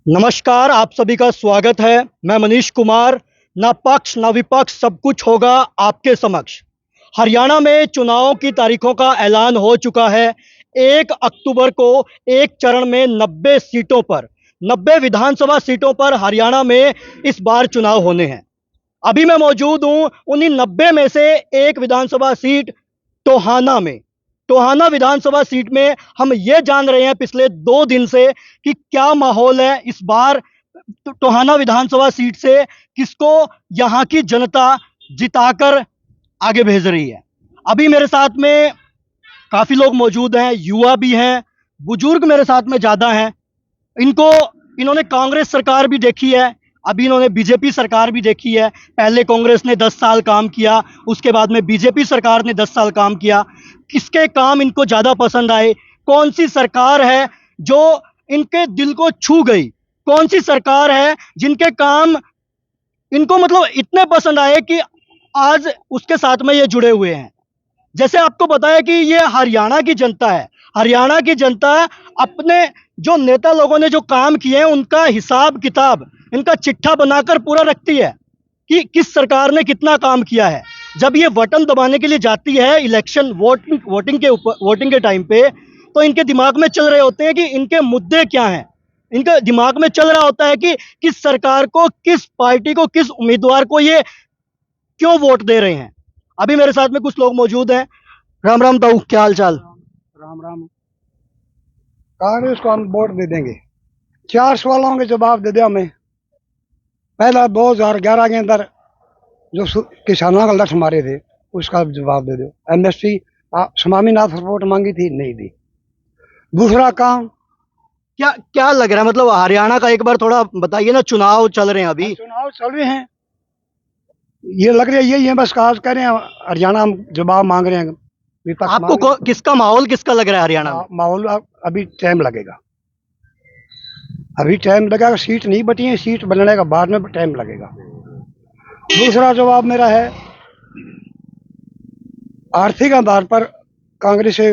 नमस्कार, आप सभी का स्वागत है। मैं मनीष कुमार। ना पक्ष ना विपक्ष, सब कुछ होगा आपके समक्ष। हरियाणा में चुनाव की तारीखों का ऐलान हो चुका है। 1 अक्टूबर को एक चरण में 90 सीटों पर, 90 विधानसभा सीटों पर हरियाणा में इस बार चुनाव होने हैं। अभी मैं मौजूद हूं उन्हीं 90 में से एक विधानसभा सीट टोहाना में। टोहाना विधानसभा सीट में हम ये जान रहे हैं पिछले 2 दिन से कि क्या माहौल है इस बार टोहाना विधानसभा सीट से, किसको यहाँ की जनता जिताकर आगे भेज रही है। अभी मेरे साथ में काफी लोग मौजूद हैं, युवा भी हैं, बुजुर्ग मेरे साथ में ज्यादा हैं। इनको इन्होंने कांग्रेस सरकार भी देखी है, अभी इन्होंने बीजेपी सरकार भी देखी है। पहले कांग्रेस ने 10 साल काम किया, उसके बाद में बीजेपी सरकार ने 10 साल काम किया। किसके काम इनको ज़्यादा पसंद आए? कौन सी सरकार है जो इनके दिल को छू गई? कौन सी सरकार है जिनके काम इनको मतलब इतने पसंद आए कि आज उसके साथ में ये जुड़े हुए हैं? जैसे आपको बताया कि ये हरियाणा की जनता है। हरियाणा की जनता अपने जो नेता लोगों ने जो काम किए हैं उनका हिसाब किताब, इनका चिट्ठा बनाकर पूरा रखती है कि किस सरकार ने कितना काम किया है। जब ये बटन दबाने के लिए जाती है इलेक्शन वोटिंग के टाइम पे, तो इनके दिमाग में चल रहे होते हैं कि इनके मुद्दे क्या हैं। इनके दिमाग में चल रहा होता है कि किस सरकार को, किस पार्टी को, किस उम्मीदवार को ये क्यों वोट दे रहे हैं। अभी मेरे साथ में कुछ लोग मौजूद हैं। राम राम ताऊ, क्या हाल चाल? राम राम। कांग्रेस को हम वोट दे देंगे। 4 सवालों के जवाब दे दिया हमें। पहला 2011 के अंदर जो किसानों का लठ मारे थे उसका जवाब दे दो। एमएसपी स्वामीनाथन रिपोर्ट मांगी थी, नहीं दी। दूसरा काम, क्या क्या लग रहा है, मतलब हरियाणा का एक बार थोड़ा बताइए ना। चुनाव चल रहे हैं अभी। चुनाव चल रहे हैं, ये लग रहा है यही है बस। काज कर रहे हैं हरियाणा, हम जवाब मांग रहे हैं। विपक्ष आपको किसका माहौल किसका लग रहा है हरियाणा में? माहौल अभी टाइम लगेगा। अभी टाइम लगेगा, सीट नहीं बटी है, सीट बनने का बाद में टाइम लगेगा। दूसरा जवाब मेरा है, आर्थिक आधार पर कांग्रेस से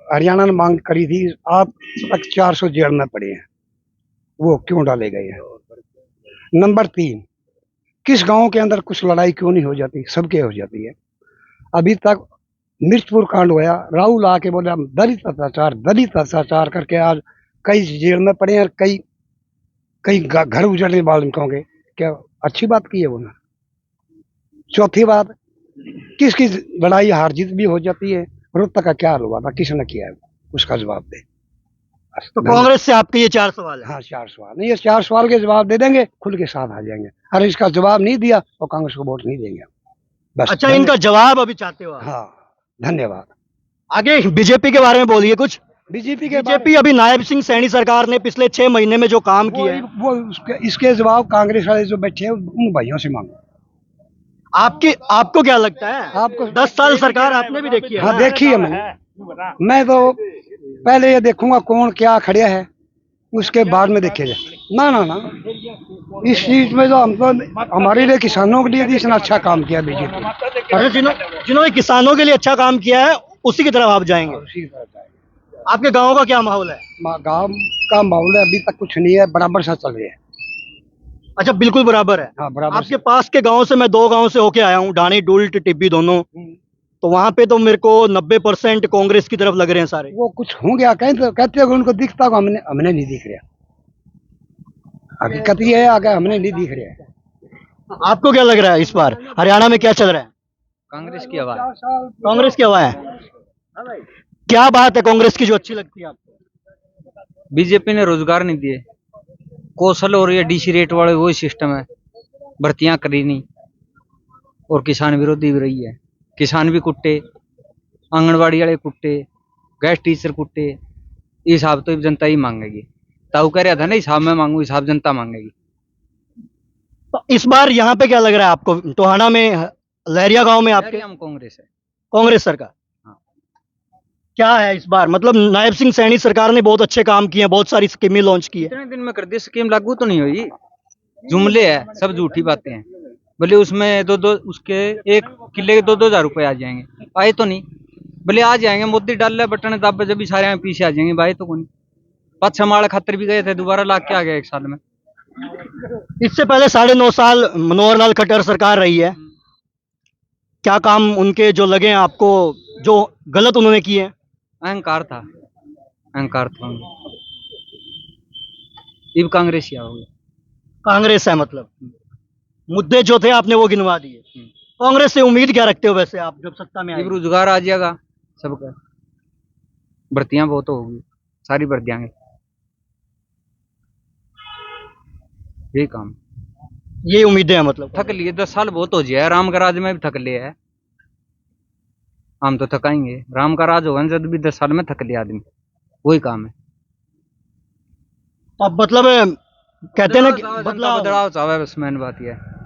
हरियाणा ने मांग करी थी, आप तक 400 जेल में पड़े हैं, वो क्यों डाले गए हैं। नंबर 3, किस गांव के अंदर कुछ लड़ाई क्यों नहीं हो जाती, सबके हो जाती है। अभी तक मिर्चपुर कांड हुआ, राहुल आके बोले हम दलित अत्याचार करके आज कई जेल में पड़े हैं, और कई कई घर उजड़ने वाले कहोगे, क्या अच्छी बात की है वो ना। चौथी बात, किसकी लड़ाई हार जीत भी हो जाती है। रोहतक का क्या हाल हुआ था, किसने किया है, उसका जवाब दे। तो कांग्रेस से आपके ये 4 सवाल है। हाँ, 4 सवाल नहीं, ये 4 सवाल के जवाब दे देंगे, खुल के साथ आ जाएंगे। अरे इसका जवाब नहीं दिया तो कांग्रेस को वोट नहीं देंगे बस। अच्छा, इनका जवाब अभी चाहते हो आप? हाँ, धन्यवाद। आगे बीजेपी के बारे में बोलिए कुछ। बीजेपी अभी नायब सिंह सैनी सरकार ने पिछले 6 महीने में जो काम किए हैं, वो इसके जवाब कांग्रेस वाले जो बैठे हैं उन भाइयों से मांगो। आपको क्या लगता है? आपको 10 साल सरकार आपने भी देखी है हाँ, ना? देखी है मैंने। मैं तो पहले ये देखूंगा कौन क्या खड़े है, उसके बाद में देखेगा। ना ना ना, इस चीज में तो हम तो हमारे लिए, किसानों के लिए भी इसने अच्छा काम किया बीजेपी। अरे जिन्होंने किसानों के लिए अच्छा काम किया है उसी की तरफ आप जाएंगे। आपके गांव का क्या माहौल है? गांव का माहौल अभी तक कुछ नहीं है, बराबर सा चल रहा है। अच्छा, बिल्कुल बराबर है। हाँ, बराबर। आपके पास के गांव से मैं 2 गांव से होके आया हूँ, ढाणी डुल्ट टिब्बी दोनों। तो वहां पे तो मेरे को 90% कांग्रेस की तरफ लग रहे हैं सारे। वो कुछ होंगे, कहते हैं उनको दिखता होगा, हमने नहीं दिख रहा। हकीकत ये है, आगे हमने नहीं दिख रहा। आपको क्या लग रहा है इस बार हरियाणा में क्या चल रहा है? कांग्रेस की हवा है। कांग्रेस की हवा है। क्या बात है कांग्रेस की जो अच्छी लगती है आपको? बीजेपी ने रोजगार नहीं दिए, कौशल और ये डीसी रेट वाले वही सिस्टम है, भर्तियां करी नहीं, और किसान विरोधी भी रही है। किसान भी कुट्टे, आंगनबाड़ी वाले कुट्टे, गैस टीचर कुट्टे। ये हिसाब तो जनता ही मांगेगी। ताऊ कह रहा था ना, हिसाब में मांगू, हिसाब जनता मांगेगी। तो इस बार यहाँ पे क्या लग रहा है आपको टोहाना में, लहरिया गांव में आपके? हम कांग्रेस है। कांग्रेस सरकार। हाँ। क्या है इस बार, मतलब नायब सिंह सैनी सरकार ने बहुत अच्छे काम किए हैं, बहुत सारी स्कीमें लॉन्च की है। इतने दिन में कर दी, स्कीम लागू तो नहीं हुई, जुमले है, सब झूठी बातें हैं। बोले उसमें दो उसके एक किले के 2-2 हजार रुपए आ जाएंगे, आए तो नहीं। बोले आ जाएंगे, मोदी डाल रहा बटन दब, जब भी सारे पीछे आ जाएंगे, भाई तो कौन। 5-6 माल खातर भी गए थे, दोबारा ला के आ गया 1 साल में। इससे पहले 9.5 साल मनोहर लाल खट्टर सरकार रही है, क्या काम उनके जो लगे हैं आपको, जो गलत उन्होंने किए हैं? अहंकार था, अहंकार था उनमें। अब कांग्रेस ही आओगे। कांग्रेस है मतलब, मुद्दे जो थे आपने वो गिनवा दिए। कांग्रेस से उम्मीद क्या रखते हो वैसे आप जब सत्ता में अब आए? रोजगार आ जाएगा सबका, भर्तियां बहुत होगी, सारी भर देंगे, यही काम। ये उम्मीदें हैं मतलब। थक लिए 10 साल बहुत हो जाए, राम का राज में भी थक लिया है, हम तो थकाएंगे। राम का राज होगा ना, जब भी 10 साल में थक लिया आदमी, वही काम है। अब मतलब कहते हैं ना कि बदलाव बदलाव चाहे, बस मेन बात यह है।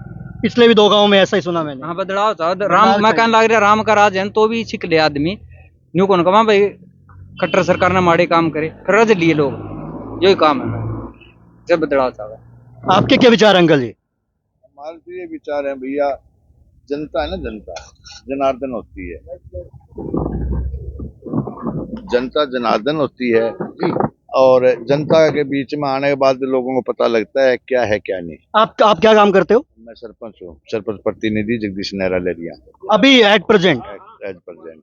पिछले भी 2 गांवों में ऐसा ही सुना मैंने। हाँ बदलाव चाहे, बदलाव राम मैं कहने चाहिए। लग रहा राम का राज है तो भी छिक ले आदमी, न्यू कौन कमा भाई खट्टर सरकार ने माड़े काम करे, रज लिए लोग, यही काम है जब बदलाव चाहे। आपके क्या विचार अंकल जी? हमारे तो ये विचार है भैया, जनता है ना, जनता जनार्दन होती है, जनता जनार्दन होती है। और जनता के बीच में आने के बाद लोगों को पता लगता है क्या है क्या नहीं। आप क्या काम करते हो? मैं सरपंच हूँ, सरपंच प्रतिनिधि जगदीश नेहरा लेरिया अभी एट प्रेजेंट? As present.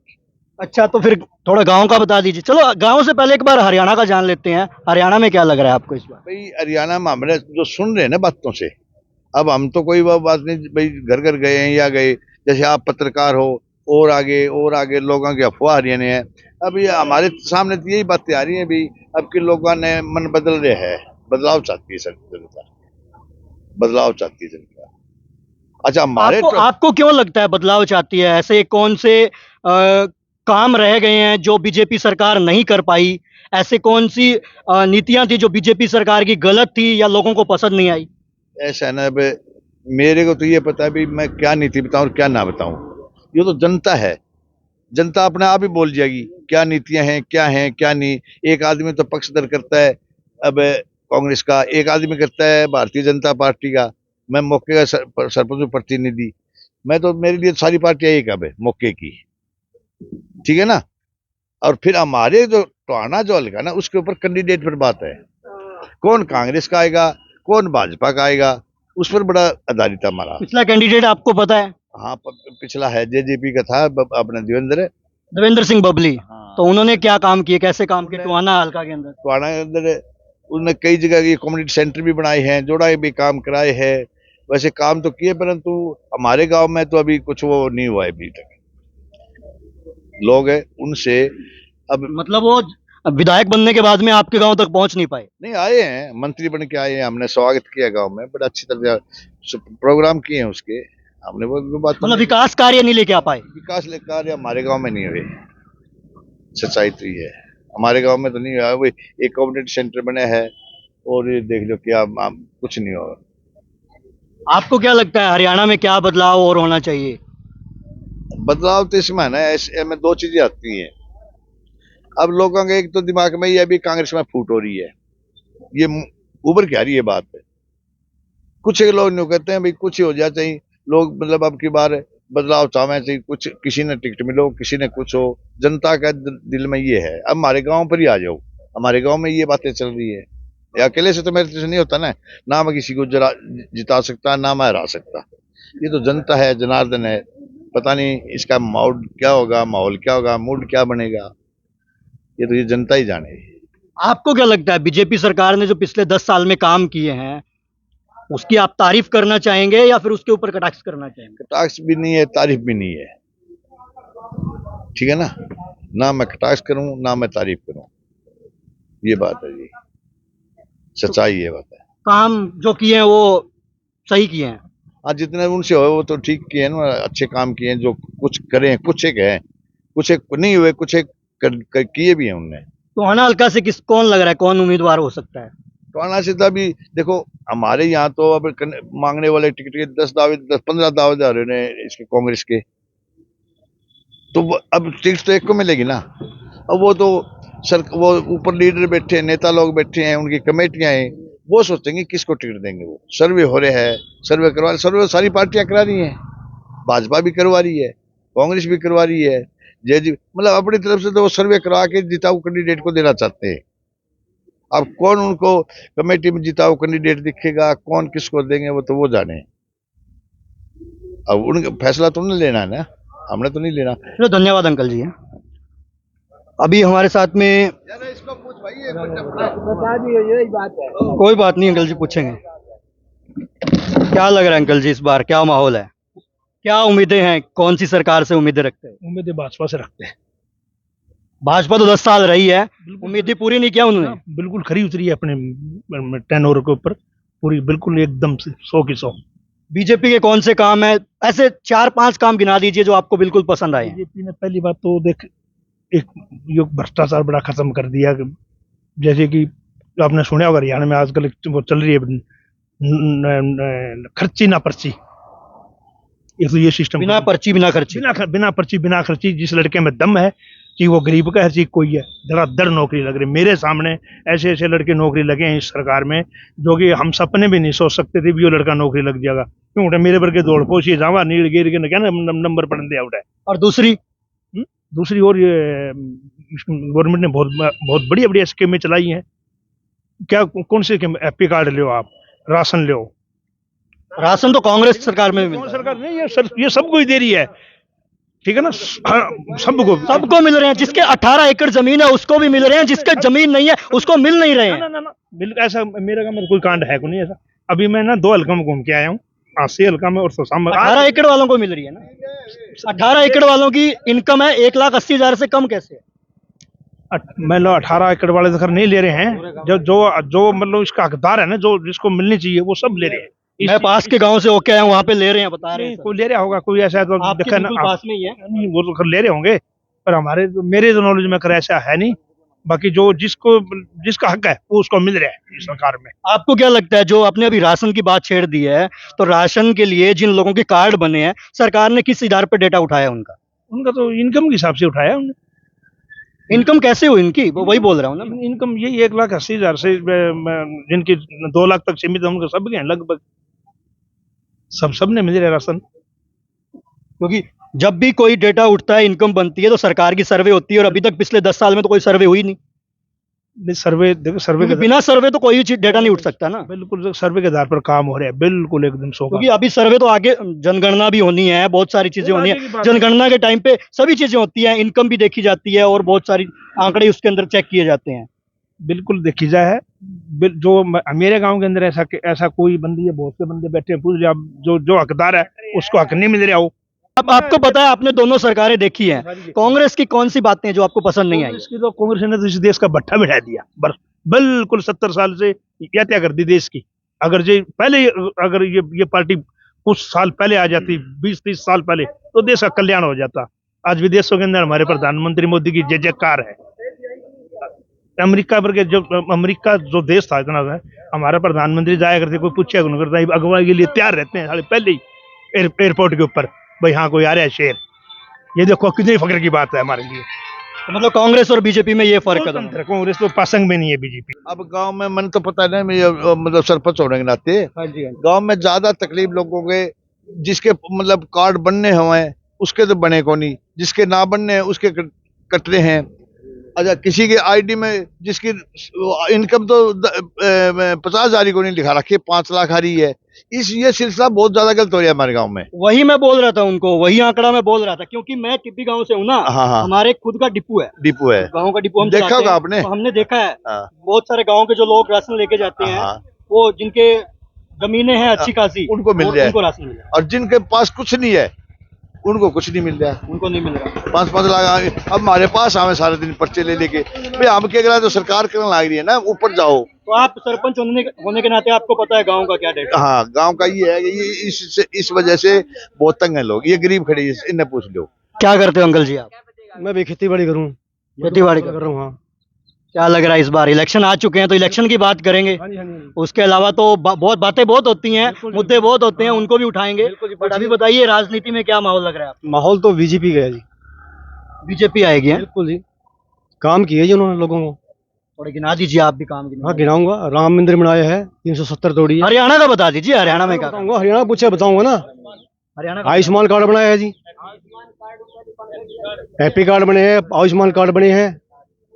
अच्छा, तो फिर थोड़ा गांव का बता दीजिए। चलो गांव से पहले एक बार हरियाणा का जान लेते हैं। हरियाणा में क्या लग रहा है आपको इस बार? भाई हरियाणा में हमने जो सुन रहे हैं ना बातों से, अब हम तो कोई वो बात नहीं भाई, घर घर गए हैं या गए, जैसे आप पत्रकार हो, और आगे लोगों की अफवाह हरियाणा है। अब ये हमारे सामने तो यही बातें आ रही हैं भी, अब के लोगों ने मन बदल रहे हैं, बदलाव चाहती है सर जनता, बदलाव चाहती है जनता। अच्छा हमारे आपको क्यों लगता है बदलाव चाहती है? ऐसे कौन से काम रह गए हैं जो बीजेपी सरकार नहीं कर पाई? ऐसे कौन सी नीतियां थी जो बीजेपी सरकार की गलत थी या लोगों को पसंद नहीं आई? ऐसा है ना, अब मेरे को तो ये पता है भी मैं क्या नीति बताऊं और क्या ना बताऊं, ये तो जनता है, जनता अपने आप ही बोल जाएगी क्या नीतियां हैं क्या नहीं। एक आदमी तो पक्षधर करता है अब कांग्रेस का, एक आदमी करता है भारतीय जनता पार्टी का, मैं मौके का सरपंच प्रतिनिधि, मैं तो, मेरे लिए सारी पार्टियां एक अब है मौके की, ठीक है ना। और फिर हमारे जो टोहाना जो हल्का ना, उसके ऊपर कैंडिडेट पर बात है, कौन कांग्रेस का आएगा कौन भाजपा का आएगा, उस पर बड़ा आधारित है हमारा। पिछला कैंडिडेट आपको पता है? हाँ पिछला है जेजेपी का था अपना देवेंद्र सिंह बबली। हाँ। तो उन्होंने क्या काम किए, कैसे काम किए टोहाना हल्का के अंदर? टोहाना के अंदर उन्होंने कई जगह ये कम्युनिटी सेंटर भी बनाए हैं, जोड़ा भी काम कराए हैं, वैसे काम तो किए, परंतु हमारे गांव में तो अभी कुछ वो नहीं हुआ है अभी तक। लोग है उनसे अब मतलब वो विधायक बनने के बाद में आपके गांव तक पहुंच नहीं पाए? नहीं आए हैं, मंत्री बन के आए हैं, हमने स्वागत किया गांव में, बड़ा अच्छी तरह प्रोग्राम किए हैं उसके, हमने वो बात मतलब विकास कार्य नहीं लेके आ पाए? विकास कार्य हमारे गांव में नहीं हुए, सच्चाई तो ये है, हमारे गांव में तो नहीं हुआ। वो एक कम्युनिटी सेंटर बना है और ये देख लो क्या कुछ नहीं होगा। आपको क्या लगता है हरियाणा में क्या बदलाव और होना चाहिए? बदलाव तो इसमें है ना, ऐसे में दो चीजें आती हैं। अब लोगों के एक तो दिमाग में ये अभी कांग्रेस में फूट हो रही है, ये उभर के आ रही है बात है। कुछ एक लोग नहीं कहते हैं भाई कुछ ही हो जाए चाहिए, लोग मतलब अब की बार बदलाव चाहे चाहिए, कुछ किसी ने टिकट मिलो किसी ने कुछ हो, जनता का दिल में ये है। अब हमारे गांव पर ही आ जाओ, हमारे गांव में ये बातें चल रही है, अकेले से तो मेरे से नहीं होता ना मैं किसी को जिता सकता ना मैं हरा सकता, ये तो जनता है जनार्दन है, पता नहीं इसका माहौल क्या होगा मूड क्या बनेगा, ये तो ये जनता ही जाने। आपको क्या लगता है बीजेपी सरकार ने जो पिछले 10 साल में काम किए हैं उसकी आप तारीफ करना चाहेंगे या फिर उसके ऊपर कटाक्ष करना चाहेंगे? कटाक्ष भी नहीं है तारीफ भी नहीं है, ठीक है ना मैं कटाक्ष करूं ना मैं तारीफ करूं, ये बात है जी, सच्चाई ये बात है। काम जो किए हैं वो सही किए हैं? हाँ जितने उनसे हो वो तो ठीक किए ना, अच्छे काम किए, जो कुछ करें कुछ एक है, कुछ एक नहीं हुए, कुछ एक किए भी हैं उनने। टोहाना हल्का से कौन लग रहा है, कौन उम्मीदवार हो सकता है? टोहाना से तो अभी देखो हमारे यहाँ तो अब मांगने वाले टिकट के 10-15 दावे आ रहे हैं इसके कांग्रेस के, तो अब टिकट तो एक को मिलेगी ना। अब वो तो वो ऊपर लीडर बैठे हैं, नेता लोग बैठे हैं, उनकी कमेटियां हैं, वो सोचेंगे किसको टिकट देंगे। वो सर्वे हो रहे हैं, सर्वे सारी पार्टियां करा रही हैं, भाजपा भी करवा रही है कांग्रेस भी करवा रही है, मतलब अपनी तरफ से तो वो सर्वे करवा के जिताऊ कैंडिडेट को देना चाहते हैं। अब कौन उनको कमेटी में जिताओ कैंडिडेट दिखेगा, कौन किसको देंगे, वो तो वो जाने। अब उनका फैसला तुमने लेना है ना, हमने तो नहीं लेना। चलो धन्यवाद अंकल जी। अभी हमारे साथ में इसको पूछ भाई, यही बात है। कोई बात नहीं अंकल जी, पूछेंगे। क्या लग रहा है अंकल जी, इस बार क्या माहौल है, क्या उम्मीदें हैं, कौन सी सरकार से उम्मीदें रखते हैं? उम्मीदें भाजपा से रखते हैं। भाजपा तो 10 साल रही है, उम्मीदें पूरी नहीं किया उन्होंने। बिल्कुल खरी उतरी है अपने टेनोर के ऊपर, पूरी बिल्कुल एकदम से 100 की 100। बीजेपी के कौन से काम है, ऐसे 4-5 काम गिना दीजिए जो आपको बिल्कुल पसंद आए हैं। बीजेपी ने पहली बात तो देख, एक ये भ्रष्टाचार बड़ा खत्म कर दिया। जैसे कि आपने सुना होगा हरियाणा में आजकल वो चल रही है खर्ची ना पर्ची। एक तो ये सिस्टम बिना पर्ची बिना खर्ची। बिना पर्ची बिना खर्ची, जिस लड़के में दम है कि वो गरीब का हर चीज कोई है, धड़ाधड़ नौकरी लग रही। मेरे सामने ऐसे ऐसे लड़के नौकरी लगे हैं इस सरकार में जो कि हम सपने भी नहीं सोच सकते थे भी वो लड़का नौकरी लग जाएगा। क्यों मेरे वर्गे दौड़ पोछिए जावा नीड़ गिर के क्या नंबर पढ़ने दे आउट है। और दूसरी और ये गवर्नमेंट ने बहुत बढ़िया बढ़िया स्कीमें चलाई हैं। क्या कौन सी स्कीम? एपी कार्ड लो, आप राशन लो। राशन तो कांग्रेस सरकार में भी मिलता है। सरकार नहीं, ये सबको ही दे रही है, ठीक है ना। सबको मिल रहे हैं, जिसके 18 एकड़ जमीन है उसको भी मिल रहे हैं, जिसके जमीन नहीं है उसको मिल नहीं रहे हैं। ना ऐसा मेरे का कोई कांड है को नहीं ऐसा। अभी मैं ना 2 हल्का में घूम के आया हूँ, 80 हल्का में और 18 एकड़ वालों को मिल रही है ना। 18 एकड़ वालों की इनकम है 1,80,000 से कम कैसे है? मान लो 18 एकड़ वाले तो खैर नहीं ले रहे हैं, जो मतलब इसका हकदार है ना, जो जिसको मिलनी चाहिए वो सब ले रहे हैं। मैं पास के गांव से होके आया हूँ, वहाँ पे ले रहे हैं, बता रहे हैं। कोई ले रहा होगा, कोई ऐसा तो आपके देखा ना बिल्कुल पास में ही है। नहीं, वो तो खैर ले रहे होंगे, पर मेरे तो नॉलेज में खैर ऐसा है नहीं। बाकी जिसका हक है वो उसको मिल रहा है इस सरकार में। आपको क्या लगता है, जो आपने अभी राशन की बात छेड़ दी है, तो राशन के लिए जिन लोगों के कार्ड बने हैं, सरकार ने किस आधार पर डेटा उठाया उनका तो इनकम के हिसाब से उठाया उन्होंने। इनकम कैसे हुई इनकी, वो वही बोल रहा हूँ ना मैं। इनकम यही 1,80,000 से जिनकी 2 लाख तक सीमित है उनके सब के हैं लगभग, सबने मिल रहा है राशन। क्योंकि जब भी कोई डेटा उठता है, इनकम बनती है, तो सरकार की सर्वे होती है, और अभी तक पिछले 10 साल में तो कोई सर्वे हुई नहीं। सर्वे देखो, सर्वे के बिना सर्वे तो कोई चीज डेटा नहीं उठ सकता ना। बिल्कुल सर्वे के आधार पर काम हो रहा है, बिल्कुल एकदम 100। क्योंकि अभी सर्वे तो आगे जनगणना भी होनी है, बहुत सारी चीजें होनी है। जनगणना के टाइम पे सभी चीजें होती हैं, इनकम भी देखी जाती है और बहुत सारी आंकड़े उसके अंदर चेक किए जाते हैं। बिल्कुल देखी जाए है। जो मेरे गांव के अंदर ऐसा कोई बंदी है, बहुत से बंदे बैठे हैं, पूछ लिया जो हकदार है उसको हक नहीं मिल रहा हो। अब आपको पता है, आपने दोनों सरकारें देखी हैं, कांग्रेस की कौन सी बातें जो आपको पसंद नहीं आई? इसकी तो कांग्रेस ने तो इस देश का भट्ठा बिठा दिया, बस बिल्कुल 70 साल से क्या कर दी देश की। अगर ये पार्टी कुछ साल पहले आ जाती, 20-30 साल पहले, तो देश का कल्याण हो जाता। आज विदेशों के अंदर हमारे प्रधानमंत्री मोदी की जय जयकार है। अमेरिका जो देश था इतना है, हमारा प्रधानमंत्री जाया करते, कोई पूछा नहीं करता, अगुवाई के लिए तैयार रहते हैं साढ़े पहले ही एयरपोर्ट के ऊपर, भाई हाँ कोई आ रहा है शेर। ये देखो कितनी फख्र की बात है हमारे लिए। तो मतलब कांग्रेस और बीजेपी में ये फर्क है। कांग्रेस तो पासंग में नहीं है बीजेपी। अब गांव में मन तो पता नहीं, मैं मतलब सरपंच होने के नाते गांव में ज्यादा तकलीफ लोगों के, जिसके मतलब कार्ड बनने हुए उसके तो बने को नहीं, जिसके ना बनने उसके कट रहे हैं। अच्छा, किसी के आईडी में जिसकी इनकम तो 50,000 को नहीं लिखा रखी, 5 लाख आ रही है। ये सिलसिला बहुत ज्यादा गलत हो रहा है हमारे गांव में। वही मैं बोल रहा था उनको, वही आंकड़ा मैं बोल रहा था, क्योंकि मैं टिब्बी गांव से हूँ ना। हाँ। हमारे खुद का डिपो है गांव का डिपो। हम देखा होगा आपने? तो हमने देखा है। हाँ। बहुत सारे गांव के जो लोग राशन लेके जाते हैं, हाँ। वो जिनके जमीनें हैं अच्छी खासी, उनको मिल रहा है, उनको राशन मिल रहा है। और जिनके पास कुछ नहीं है उनको कुछ नहीं मिल रहा, उनको नहीं मिल रहा। 5-5 लाख अब हमारे पास आवे सारे दिन पर्चे ले लेके। भाई हम क्या करा, तो सरकार करने लग रही है ना, ऊपर जाओ। तो आप सरपंच होने के नाते आपको पता है गांव का क्या डेटा? हाँ, गांव का ये है, ये इस वजह से बहुत तंग है लोग। ये गरीब खड़ी है, इन्हें पूछ लो। क्या करते हो अंकल जी आप? मैं भी खेती बाड़ी करूँ। खेती बाड़ी कर रहा हूँ। हाँ। क्या लग रहा है, इस बार इलेक्शन आ चुके हैं तो इलेक्शन की बात करेंगे। उसके अलावा तो बहुत बातें बहुत होती हैं, मुद्दे बहुत होते हैं, उनको भी उठाएंगे। बट अभी बताइए, राजनीति में क्या माहौल लग रहा है आपको? माहौल तो बीजेपी का है जी। बीजेपी आएगी है? बिल्कुल जी, काम किए जी उन्होंने लोगों को। थोड़े गिना दीजिए आप भी काम हाँ गिनाऊंगा। राम मंदिर बनाए हैं, 370 तोड़ी है। हरियाणा का बता दीजिए, हरियाणा में क्या? बताऊंगा, हरियाणा पूछे बताऊंगा ना। हरियाणा का आयुष्मान कार्ड बनाया है जी, हैप्पी कार्ड बने हैं, आयुष्मान कार्ड बने हैं,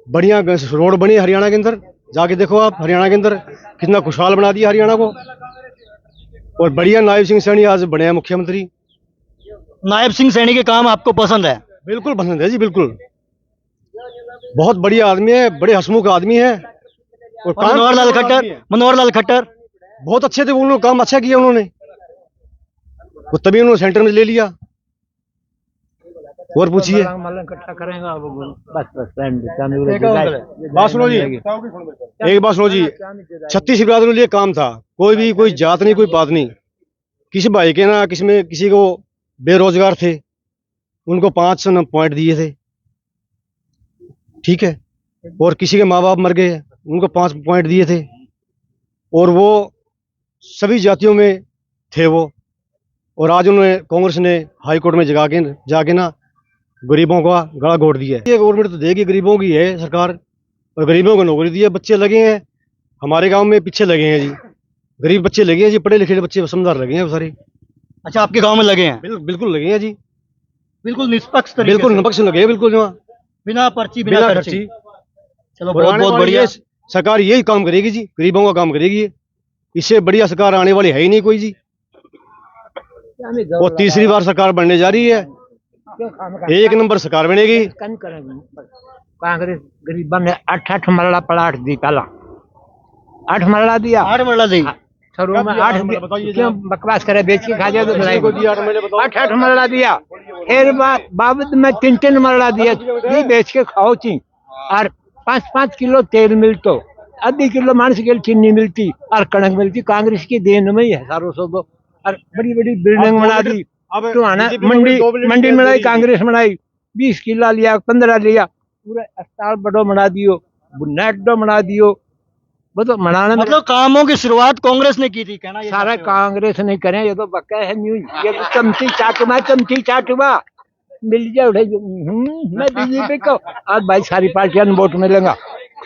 बढ़िया रोड बनी है हरियाणा के अंदर। जाके देखो आप हरियाणा के अंदर कितना खुशहाल बना दिया हरियाणा को। और बढ़िया नायब सिंह सैनी आज बने हैं मुख्यमंत्री। नायब सिंह सैनी के काम आपको पसंद है? बिल्कुल पसंद है जी, बिल्कुल। बहुत बढ़िया आदमी है, बड़े हंसमुख आदमी है। और मनोहर लाल खट्टर, मनोहर लाल खट्टर बहुत अच्छे थे, उन्होंने काम अच्छा किया उन्होंने, वो तभी उन्होंने सेंटर में ले लिया। और पूछिए। बात सुनो जी, एक बात सुनो जी, 36 बिरादरों के लिए काम था, कोई जात नहीं, कोई बात नहीं। किसी भाई के ना किसी को बेरोजगार थे, उनको 500 पॉइंट दिए थे, ठीक है। और किसी के माँ बाप मर गए, उनको 5 पॉइंट दिए थे। और वो सभी जातियों में थे वो। और आज उन्होंने कांग्रेस ने हाई कोर्ट में जाके ना गरीबों का गला घोट दिया है। ये गवर्नमेंट तो देगी, गरीबों की है सरकार, और गरीबों को नौकरी दी है। बच्चे लगे हैं हमारे गांव में, पीछे लगे हैं जी, गरीब बच्चे लगे हैं जी, पढ़े लिखे बच्चे समझदार लगे हैं सारे। अच्छा, आपके गांव में लगे हैं? बिल्कुल लगे हैं जी, बिल्कुल निष्पक्ष तरीके बिल्कुल से, निष्पक्ष लगे हैं, बिल्कुल जो बिना पर्ची, बिना बिना खर्ची। खर्ची। चलो, और बहुत आने बहुत वाली बढ़िया। ये सरकार यही काम करेगी जी, गरीबों का काम करेगी ये। इससे बढ़िया सरकार आने वाली है ही नहीं कोई जी। वो तीसरी बार सरकार बनने जा रही है, एक नंबर सरकार बनेगी। कांग्रेस गरीबा ने 8 मरला प्लाट दी, पहला 8 मरला दिया, 8 मरला दी। शुरू में 8 क्यों बकवास करे, बेच के खा जाए तो 8 मरला दिया। फिर बाबत में 3 मरला दिया, ये बेच के खाओ ची। और 5-5 किलो तेल मिलतो, आधी किलो मानस के चीनी मिलती और कणक मिलती। कांग्रेस की देन में ही है सारों सो। और बड़ी बड़ी बिल्डिंग बना दी, तो आना मंडी बनाई, कांग्रेस बनाई, 20 किला लिया, 15 लिया, पूरा अस्पताल बड़ो बना दियो, नेटो बना दियो। वो तो बनाने में मतलब कामों की शुरुआत कांग्रेस ने की थी, कहना ये सारा चाहते हो? कांग्रेस नहीं करे, ये तो पक्का है न्यूज। ये तो चमची चाटुमा मिल जाए मैं बीजेपी को। आज भाई सारी पार्टियां वोट मिलेगा,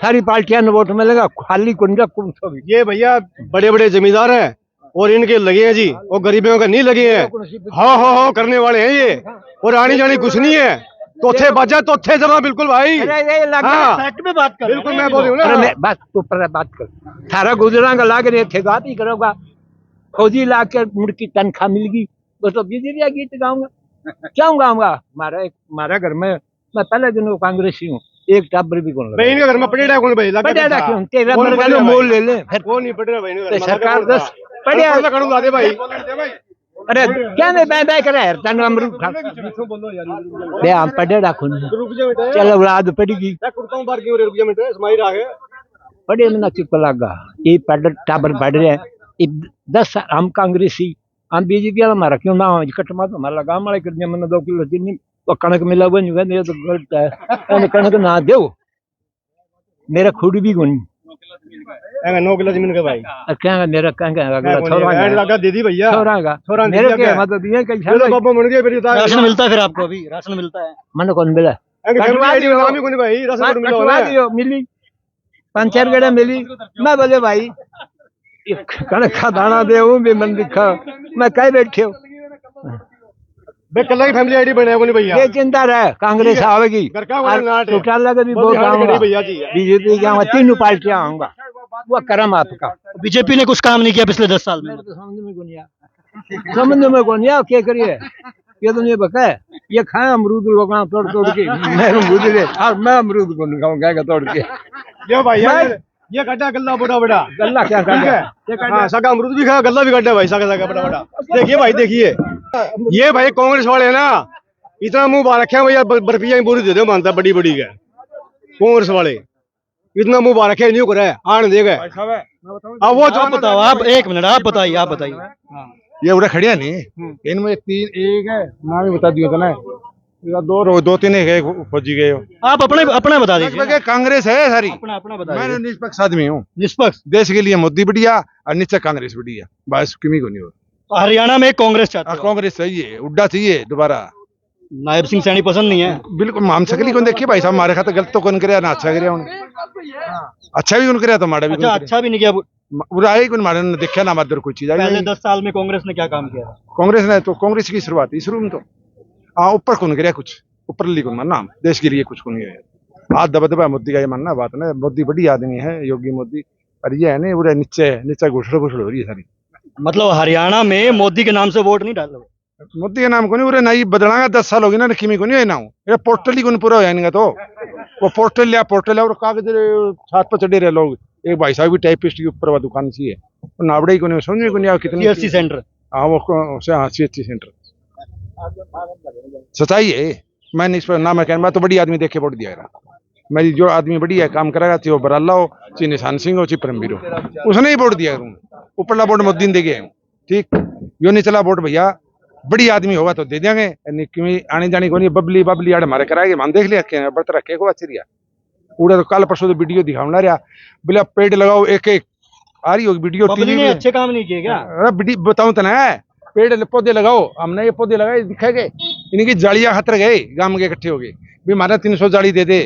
सारी पार्टियां वोट मिलेगा, खाली कुंजा कुछ भी। ये भैया बड़े बड़े जमींदार हैं और इनके लगे हैं जी, और गरीबों का नहीं लगे हैं। हो करने वाले हैं ये, और आनी जानी कुछ नहीं है। तोथे बाजा तोथे जमा, बिल्कुल भाई। हाँ, फैक्ट में बात कर, बिल्कुल मैं बोल रही हूँ अरे ना। मैं बात तो पर बात कर, सारा गुजरांगा लाग रहे थे, बात ही करोगा। फौजी ला के मुड़ की तनख्वाह मिल गई, बस तो बीजेपी गीत गाऊंगा, क्यों गाऊंगा। हमारा घर में मैं पहले दिन कांग्रेसी हूँ, एक टाबर भी कौन भाई इनके घर में पटेड़ा कौन भाई लगा पटेड़ा क्यों, तेरा मरगा लो मोल ले ले फिर। कौन नहीं पटेड़ा भाई तो सरकार 10 पड़िया करूंगा दे भाई। अरे क्या मैं बैठ करे यार, तन अमरूद खा बे हम पटेड़ा खून रुक जा बेटा, चलो औलाद पड़ेगी, मैं कुर्ता हूं बार क्यों रुक जा बेटा, समाई रहा है। बड़े में चिप लगा ये पढ़ टाबर बढ़ रहे हैं। 10 हम कांग्रेसी, हम बीजेपी वाला हमारा क्यों ना हो, इकट्ठ मत हमारा गाँव वाले कर दिया, मैंने 2 किलो चीनी तो कणक मिला हुआ नहीं, ये तो गलत है, कणक ना दो मेरा खुद भी गुन 9 किलो जमीन का भाई क्या मेरा कहेंगे अगला छोरा लगा दे दी भैया, छोरा मेरे के मतलब दिए कई चलो बाबा मुड़ गए फिर राशन मिलता है फिर आपको? अभी राशन मिलता है? मन कौन मिला नाम ही कौन भाई, राशन मिला कटवा दियो, मिली 5-4 गड़े मिली। मैं बोले भाई कणक का दाना दे, वो भी मन दिखा, मैं कह बैठे हो बे कल की फैमिली आईडी बनाया कोनी भैया, ये चिंता रहे कांग्रेस आवेगी, घर का वाला नाट है। टोटाला का भी बहुत वोट हार्ड आऊंगा, करी भैया जी। बीजेपी के आऊंगा, 3 पार्टियां आऊंगा, वो करम आपका। बीजेपी ने कुछ काम नहीं किया पिछले 10 साल में? मेरे तो समझ में कौन आया, समझ में कौन आया, क्या करिए। ये तो नहीं बका है, ये खाए अमरूद लोग तोड़ के, मैं गुजरे और मैं अमरूद को नहीं खाऊंगा तोड़ के। ये भाई ये काटा गल्ला बड़ा गल्ला क्या काटा? हाँ, सगा अमरूद भी खा, गल्ला भी काटा भाई, सगा बड़ा। देखिए भाई, देखिए ये भाई कांग्रेस वाले है ना, इतना मुंह बाहर रखे भैया, बर्फिया पूरी दे दो मानता बड़ी का। कांग्रेस वाले इतना मुंह बाहर रखे नहीं करे, आने देगा। अब वो आप बताओ, आप 1 मिनट आप बताइए। ये उड़ा खड़िया नहीं, इनमें 3 एक है, नाम ही बता दिया था ना, 2-3 है फौजी गए हो। आप अपना बता दीजिए। कांग्रेस है सारी, अपना बता मैं दीजिए। निष्पक्ष आदमी हूँ, निष्पक्ष। देश के लिए मोदी बढ़िया और नीचे कांग्रेस बढ़िया, बस किमी को नहीं हो। हरियाणा में कांग्रेस चाहते हो? कांग्रेस चाहिए, उड्डा चाहिए दोबारा। नायब सिंह सैनी पसंद नहीं है? बिल्कुल हम सकली कौन देखिए भाई साहब, हमारे खाते गलत तो कौन करे ना अच्छा करे, अच्छा भी कौन करे तो माड़ा भी। अच्छा भी नहीं किया? बुरा है कौन, मारे ने देखा ना हमारे कोई चीज। पहले 10 साल में कांग्रेस ने क्या काम किया? कांग्रेस ने तो कांग्रेस की शुरुआत शुरू में तो ऊपर कौन करे कुछ, ऊपर ली कौन नाम, देश के लिए कुछ कौन है। हाथ दबा दबा मोदी का ये मानना बात ना। मोदी बड़ी आदमी है, योगी मोदी, पर ये है ना पूरा नीचे घुसड़ घुसड़ हो रही है सारी। मतलब हरियाणा में मोदी के नाम से वोट नहीं डालो। मोदी के नाम को नहीं उरे नहीं बदलांगा, 10 साल हो गए ना, किमी को नहीं ना ये पोर्टल ही को नहीं पूरा हो जाएगा। तो वो पोर्टल और कागज छात पर चढ़े रहे लोग। एक भाई साहब भी टाइपिस्ट के ऊपर वो दुकान सी है, वो नावड़े को नहीं समझ में को नहीं कितनी सीएससी सेंटर। हाँ वो CSC सेंटर सच्चाई है। मैं नहीं इस पर ना मैं कहना, मैं तो बड़ी आदमी देख के वोट दिया रहा। मेरी जो आदमी बड़ी है काम करेगा, चाहे वो बराला हो, चाहे निशान सिंह हो, चाहे परमवीर हो, उसने ही वोट दिया करूँ। ऊपरला वोट मोदी ने दे गए। ठीक यो नहीं चला वोट भैया, बड़ी आदमी होगा तो दे देंगे। आने जाने को नहीं बबली बबली आड़ हमारे कराएंगे, मान देख लिया बर्त रखे को अच्छी रिया उड़ा। तो कल परसों तो वीडियो दिखाऊंगा रहा, बोले पेड़ लगाओ एक एक आ रही होगी वीडियो। बबली ने अच्छे काम नहीं किए क्या? अरे बताऊं तो ना, पेड़ पौधे लगाओ, हमने ये पौधे लगाए दिखाए, इनकी जालियां खतर गए, गांव के इकट्ठे हो गए भी हमारा 300 जाली दे दे।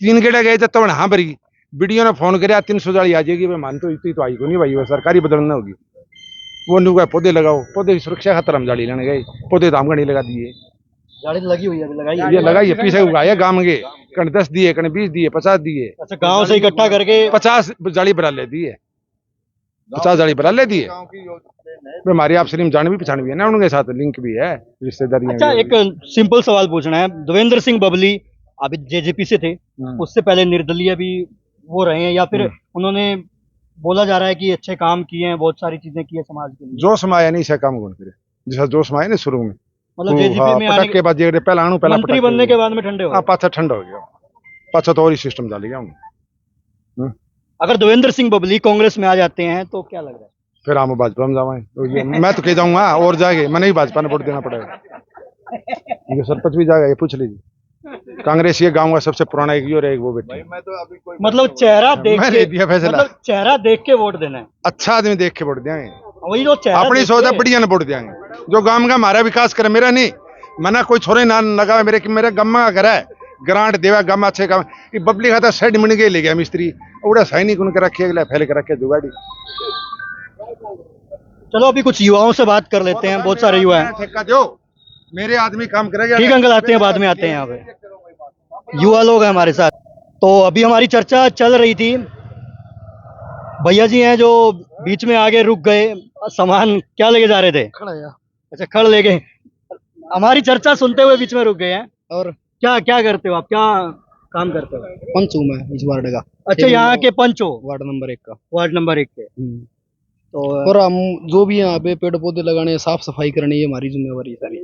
3 गेड़ा गए तो हाँ भरी वीडियो ने फोन कर 300 जाली आ जाएगी। भाई मान तो इतनी तो आई को नहीं भाई, वो सरकारी बदलना होगी। वो नहीं कहा पौधे लगाओ, पौधे की सुरक्षा खातर हम जाली लेने गए, पौधे तो हम नहीं लगा दिए। जाली तो लगी हुई है, लगाई ये लगाई है, पीछे उगाया गांव के, कण 10 दिए, कण 20 दिए, 50 दिए। अच्छा, गांव से इकट्ठा करके 50 जाली बना ले दी है, 50 जाली बना ले दी है। हमारी आप सलीम जान भी पहचान भी है ना, उनके साथ लिंक भी है, रिश्तेदारी। अच्छा, एक सिंपल सवाल पूछना है। देवेंद्र सिंह बबली अभी जेजेपी से थे, उससे पहले निर्दलीय भी वो रहे हैं, या फिर उन्होंने बोला जा रहा है कि अच्छे काम किए हैं, बहुत सारी चीजें की है समाज के लिए? जोश में आया नहीं ऐसा काम कौन करे, जैसा जोश में आया ना शुरू में, मतलब जेजेपी में आने के बाद पहला मंत्री बनने के बाद में ठंडे हो गए। पाछा ठंडा हो गया, पाछा तो और ही सिस्टम डाल गया। अगर देवेंद्र सिंह बबली कांग्रेस में आ जाते हैं तो क्या लग रहा है? फिर हम भाजपा में जावाएं। मैं तो कह जाऊंगा और जाएंगे, मैंने भी भाजपा ने वोट देना पड़ेगा। ये सरपंच भी जाएगा, ये पूछ लीजिए। कांग्रेस ये गांव का सबसे पुराना एक और एक वो बेटे। मतलब चेहरा देख के, मतलब चेहरा देख के वोट देना है। अच्छा आदमी देख के वोट देंगे, वही जो चेहरा अपनी सोच है बढ़िया ने वोट देंगे। जो गांव का हमारा विकास करे, मेरा नहीं, मना कोई छोरे ना लगा मेरे गम्मा का घर है, ग्रांट देवा गम अच्छे काम। बबली खाता साइड मिन के ले गया मिस्त्री, उड़ा सैनिक उनके रखे फैल के रखे जुगाड़ी। चलो अभी कुछ युवाओं से बात कर लेते हैं, बहुत सारे युवा हैं। ठेका दो, मेरे आदमी काम करेगा। ठीक अंकल, आते हैं, बाद में आते हैं। यहाँ पे युवा लोग हैं हमारे साथ। तो अभी हमारी चर्चा चल रही थी, भैया जी हैं जो बीच में आगे रुक गए। सामान क्या लेके जा रहे थे? खड़ा है। अच्छा, खड़ ले गए। हमारी चर्चा सुनते हुए बीच में रुक गए हैं। और क्या क्या करते हो आप, क्या काम करते हो? पंच हूँ मैं इस वार्ड का। अच्छा, यहाँ के पंच हो? वार्ड नंबर 1 का। वार्ड नंबर 1 के। तो और हम जो भी यहाँ पे पेड़ पौधे लगाने, साफ सफाई करनी, ये हमारी जिम्मेवारी है सारी।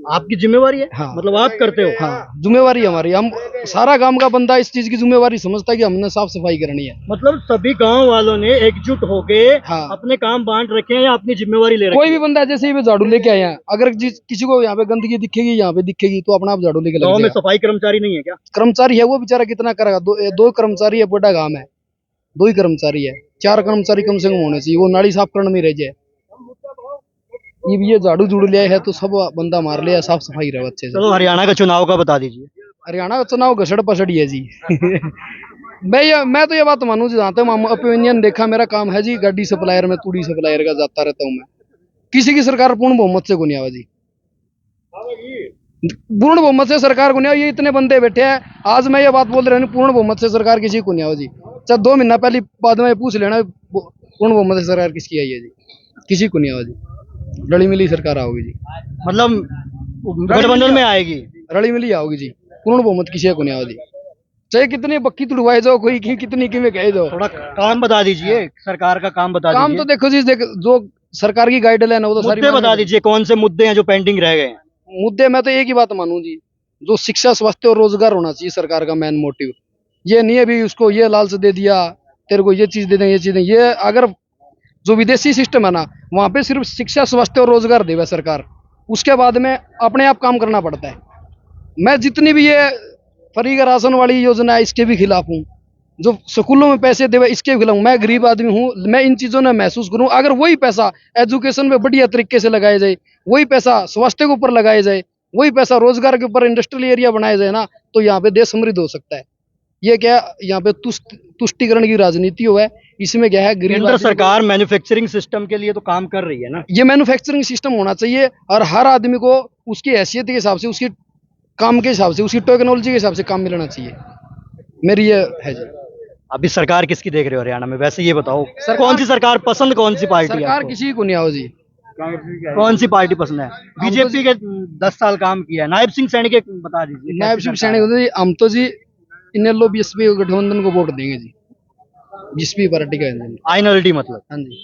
आपकी जिम्मेवारी है? हाँ। मतलब आप करते हो? हाँ, जिम्मेवारी हमारी। हम सारा गांव का बंदा इस चीज की जिम्मेवारी समझता है कि हमने साफ सफाई करनी है। मतलब सभी गांव वालों ने एकजुट होके हाँ। अपने काम बांट रखे हैं या अपनी जिम्मेवारी ले रखी है? कोई भी बंदा जैसे ही झाड़ू लेके आया, अगर किसी को यहाँ पे गंदगी दिखेगी, यहाँ पे दिखेगी, तो अपना आप झाड़ू लेके लग गांव में जाएगा। सफाई कर्मचारी नहीं है क्या? कर्मचारी है, वो बेचारा कितना करेगा? दो कर्मचारी है, बड़ा काम है, 2 ही कर्मचारी है। 4 कर्मचारी कम से कम होने चाहिए, वो नाली साफ करने में रह जाए। ये झाड़ू जुड़ लिया है तो सब बंदा मार लिया, साफ सफाई रहे अच्छे से। चलो हरियाणा का चुनाव का बता दीजिए। हरियाणा का चुनाव घसड़ पसड़ी है जी। मैं तो ये बात मानू जी, जहाँ तक ओपिनियन देखा, मेरा काम है जी गाड़ी सप्लायर में, तूड़ी सप्लायर का जाता रहता हूँ मैं। किसी की सरकार पूर्ण बहुमत से को नहीं आवा जी, पूर्ण बहुमत से सरकार को नहीं आवा। ये इतने बंदे बैठे हैं, आज मैं ये बात बोल रहा हूँ, पूर्ण बहुमत से सरकार किसी को नहीं आवा जी। चाहे 2 महीना पहले बाद में पूछ लेना, पूर्ण बहुमत से सरकार किसकी आई है जी? किसी को नहीं आवा जी। रली मिली सरकार आओगी जी, मतलब गठबंधन में आएगी, रली मिली आओगी जी। पूर्ण बहुमत किसी को नहीं आवा जी, चाहे कितनी बक्की तुड़वाए जाओ, कोई कितनी की में कहे जाओ। थोड़ा काम बता दीजिए, सरकार का काम बता काम दीजिए। तो देखो जी, जो सरकार की गाइडलाइन है वो तो सारी मुद्दे बता दीजिए, कौन से मुद्दे हैं जो पेंडिंग रह गए हैं? मुद्दे मैं तो एक ही बात मानूं जी, जो शिक्षा, स्वास्थ्य और रोजगार होना चाहिए सरकार का मेन मोटिव। ये नहीं है भी उसको ये लालच दे दिया, तेरे को ये चीज दे दें, ये चीज नहीं। ये अगर जो विदेशी सिस्टम है ना, वहाँ पे सिर्फ शिक्षा, स्वास्थ्य और रोजगार देवे सरकार, उसके बाद में अपने आप काम करना पड़ता है। मैं जितनी भी ये फ्री का राशन वाली योजना है, इसके भी खिलाफ हूँ। जो स्कूलों में पैसे देवे, इसके भी खिलाफ। मैं गरीब आदमी हूँ, मैं इन चीजों ने महसूस करूँ। अगर वही पैसा एजुकेशन में बढ़िया तरीके से लगाया जाए, वही पैसा स्वास्थ्य के ऊपर लगाया जाए, वही पैसा रोजगार के ऊपर इंडस्ट्रियल एरिया बनाया जाए ना, तो यहाँ पे देश समृद्ध हो सकता है। ये क्या यहाँ पे तुष्टिकरण की राजनीति हो है, इसमें क्या है, केंद्र सरकार मैन्युफैक्चरिंग सिस्टम के लिए तो काम कर रही है ना। ये मैन्युफैक्चरिंग सिस्टम होना चाहिए और हर आदमी को उसकी हैसियत के हिसाब से, उसकी काम के हिसाब से, उसकी टेक्नोलॉजी के हिसाब से काम मिलना चाहिए। मेरी ये है जी। अभी सरकार किसकी देख रहे हो हरियाणा में? वैसे ये बताओ, सरकार- कौन सी सरकार पसंद, कौन सी पार्टी है सरकार आपको? किसी को नहीं आओ जी। कौन सी पार्टी पसंद है? बीजेपी के 10 साल काम किया, नायब सिंह सैनी के बता दीजिए। नायब कैसी शिव सरकार सैनी है? को जी, हम तो जी इनेलो बीएसपी गठबंधन को वोट देंगे जी, बीएसपी पार्टी का है जी। आईएनएलडी मतलब, हाँ जी,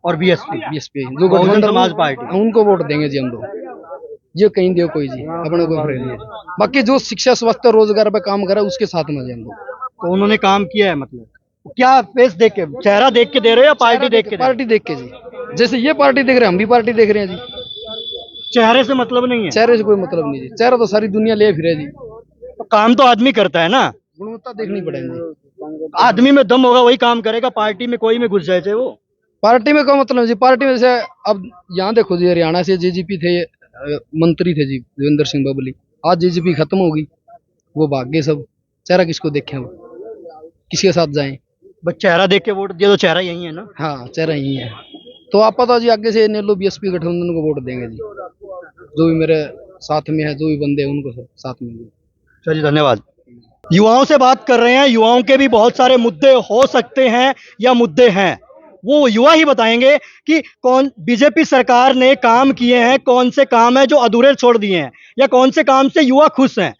और बीएसपी। बीएसपी जो बहुजन गठबंधन समाज पार्टी। उनको वोट देंगे जी हम तो। ये कहीं दो कोई जी, अपने को फर्क नहीं है। बाकी जो शिक्षा स्वास्थ्य रोजगार पे काम करे उसके साथ में जी हम लोग। तो उन्होंने काम किया है मतलब? क्या फेस देख के, चेहरा देख के दे रहे हो या पार्टी देख के दे रहे हो? पार्टी देख के जी, जैसे ये पार्टी देख रहे हैं हम भी पार्टी देख रहे हैं जी। चेहरे से मतलब नहीं है? चेहरे से कोई मतलब नहीं जी, चेहरा तो सारी दुनिया ले फिरे जी। तो काम तो आदमी करता है ना, गुणवत्ता देखनी पड़ेगी। आदमी में दम होगा वही काम करेगा, पार्टी में कोई में घुस जाए चाहे वो। पार्टी में क्या मतलब जी, पार्टी में जैसे अब यहाँ देखो जी, हरियाणा से जेजीपी थे, मंत्री थे जी देवेंद्र सिंह बबली, आज जेजीपी खत्म होगी, वो भाग गए सब। चेहरा किसको देखें, वो किसके साथ जाएं? बस चेहरा देख के वोट दिया तो चेहरा यही है ना। हाँ, चेहरा यही है। तो आप पता जी आगे से नेलो बीएसपी गठबंधन को वोट देंगे जी, जो भी मेरे साथ में है, जो भी बंदे हैं उनको सब साथ में देंगे। चलिए, धन्यवाद। युवाओं से बात कर रहे हैं, युवाओं के भी बहुत सारे मुद्दे हो सकते हैं या मुद्दे हैं, वो युवा ही बताएंगे कि कौन बीजेपी सरकार ने काम किए हैं, कौन से काम है जो अधूरे छोड़ दिए हैं, या कौन से काम से युवा खुश हैं।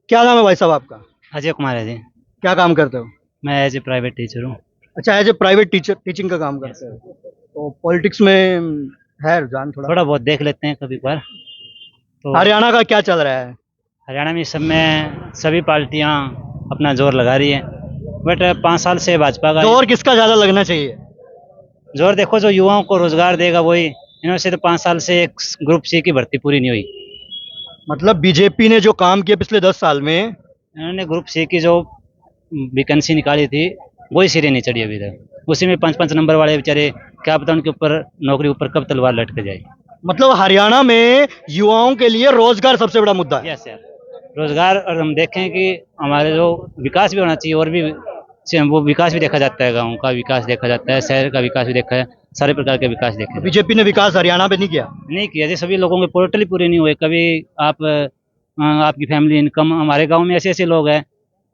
क्या नाम है भाई साहब आपका? अजय कुमार है जी। क्या काम करते हो? मैं एज ए प्राइवेट टीचर हूँ। अच्छा, as a private teacher, teaching का काम करते हो। तो पॉलिटिक्स में है रुझान थोड़ा? थोड़ा बहुत देख लेते हैं कभी कभार। तो हरियाणा का क्या चल रहा है? हरियाणा में इस समय सभी पार्टियां अपना जोर लगा रही हैं, बट 5 साल से भाजपा का जोर किसका ज्यादा लगना चाहिए? जोर देखो, जो युवाओं को रोजगार देगा वही। इन्होंने से तो 5 साल से एक ग्रुप सी की भर्ती पूरी नहीं हुई। मतलब बीजेपी ने जो काम किया पिछले 10 साल में, इन्होंने ग्रुप सी की जो वैकेंसी निकाली थी वही सिरे नहीं चढ़ी अभी तक। उसी में 5-5 नंबर वाले बेचारे, क्या पता उनके ऊपर नौकरी ऊपर कब तलवार लटक जाए। मतलब हरियाणा में युवाओं के लिए रोजगार सबसे बड़ा मुद्दा है। यस यार, रोजगार। और हम देखें कि हमारे जो विकास भी होना चाहिए, और भी वो विकास भी देखा जाता है, गाँव का विकास देखा जाता है, शहर का विकास भी देखा है, सारे प्रकार के विकास देखे। बीजेपी ने विकास हरियाणा में नहीं किया। नहीं किया जी, सभी लोगों के पोर्टल ही पूरे नहीं हुए। कभी आप आपकी फैमिली इनकम, हमारे गांव में ऐसे ऐसे लोग हैं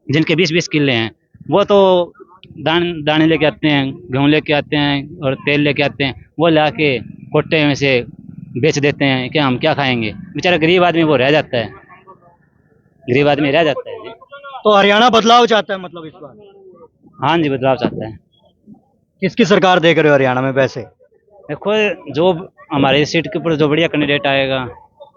जिनके 20-20 किले हैं, वो तो दाने लेके आते हैं, गेहूँ लेके आते हैं और तेल लेके आते हैं, वो ला के कोट्टे में से बेच देते हैं। क्या हम क्या खाएंगे? बेचारा गरीब आदमी वो रह जाता है, गरीब आदमी रह जाता है जी। तो हरियाणा बदलाव चाहता है मतलब इस बार? हाँ जी, बदलाव चाहता है। किसकी सरकार देख रहे हो हरियाणा में वैसे? देखो, जो हमारे सीट के ऊपर जो बढ़िया कैंडिडेट आएगा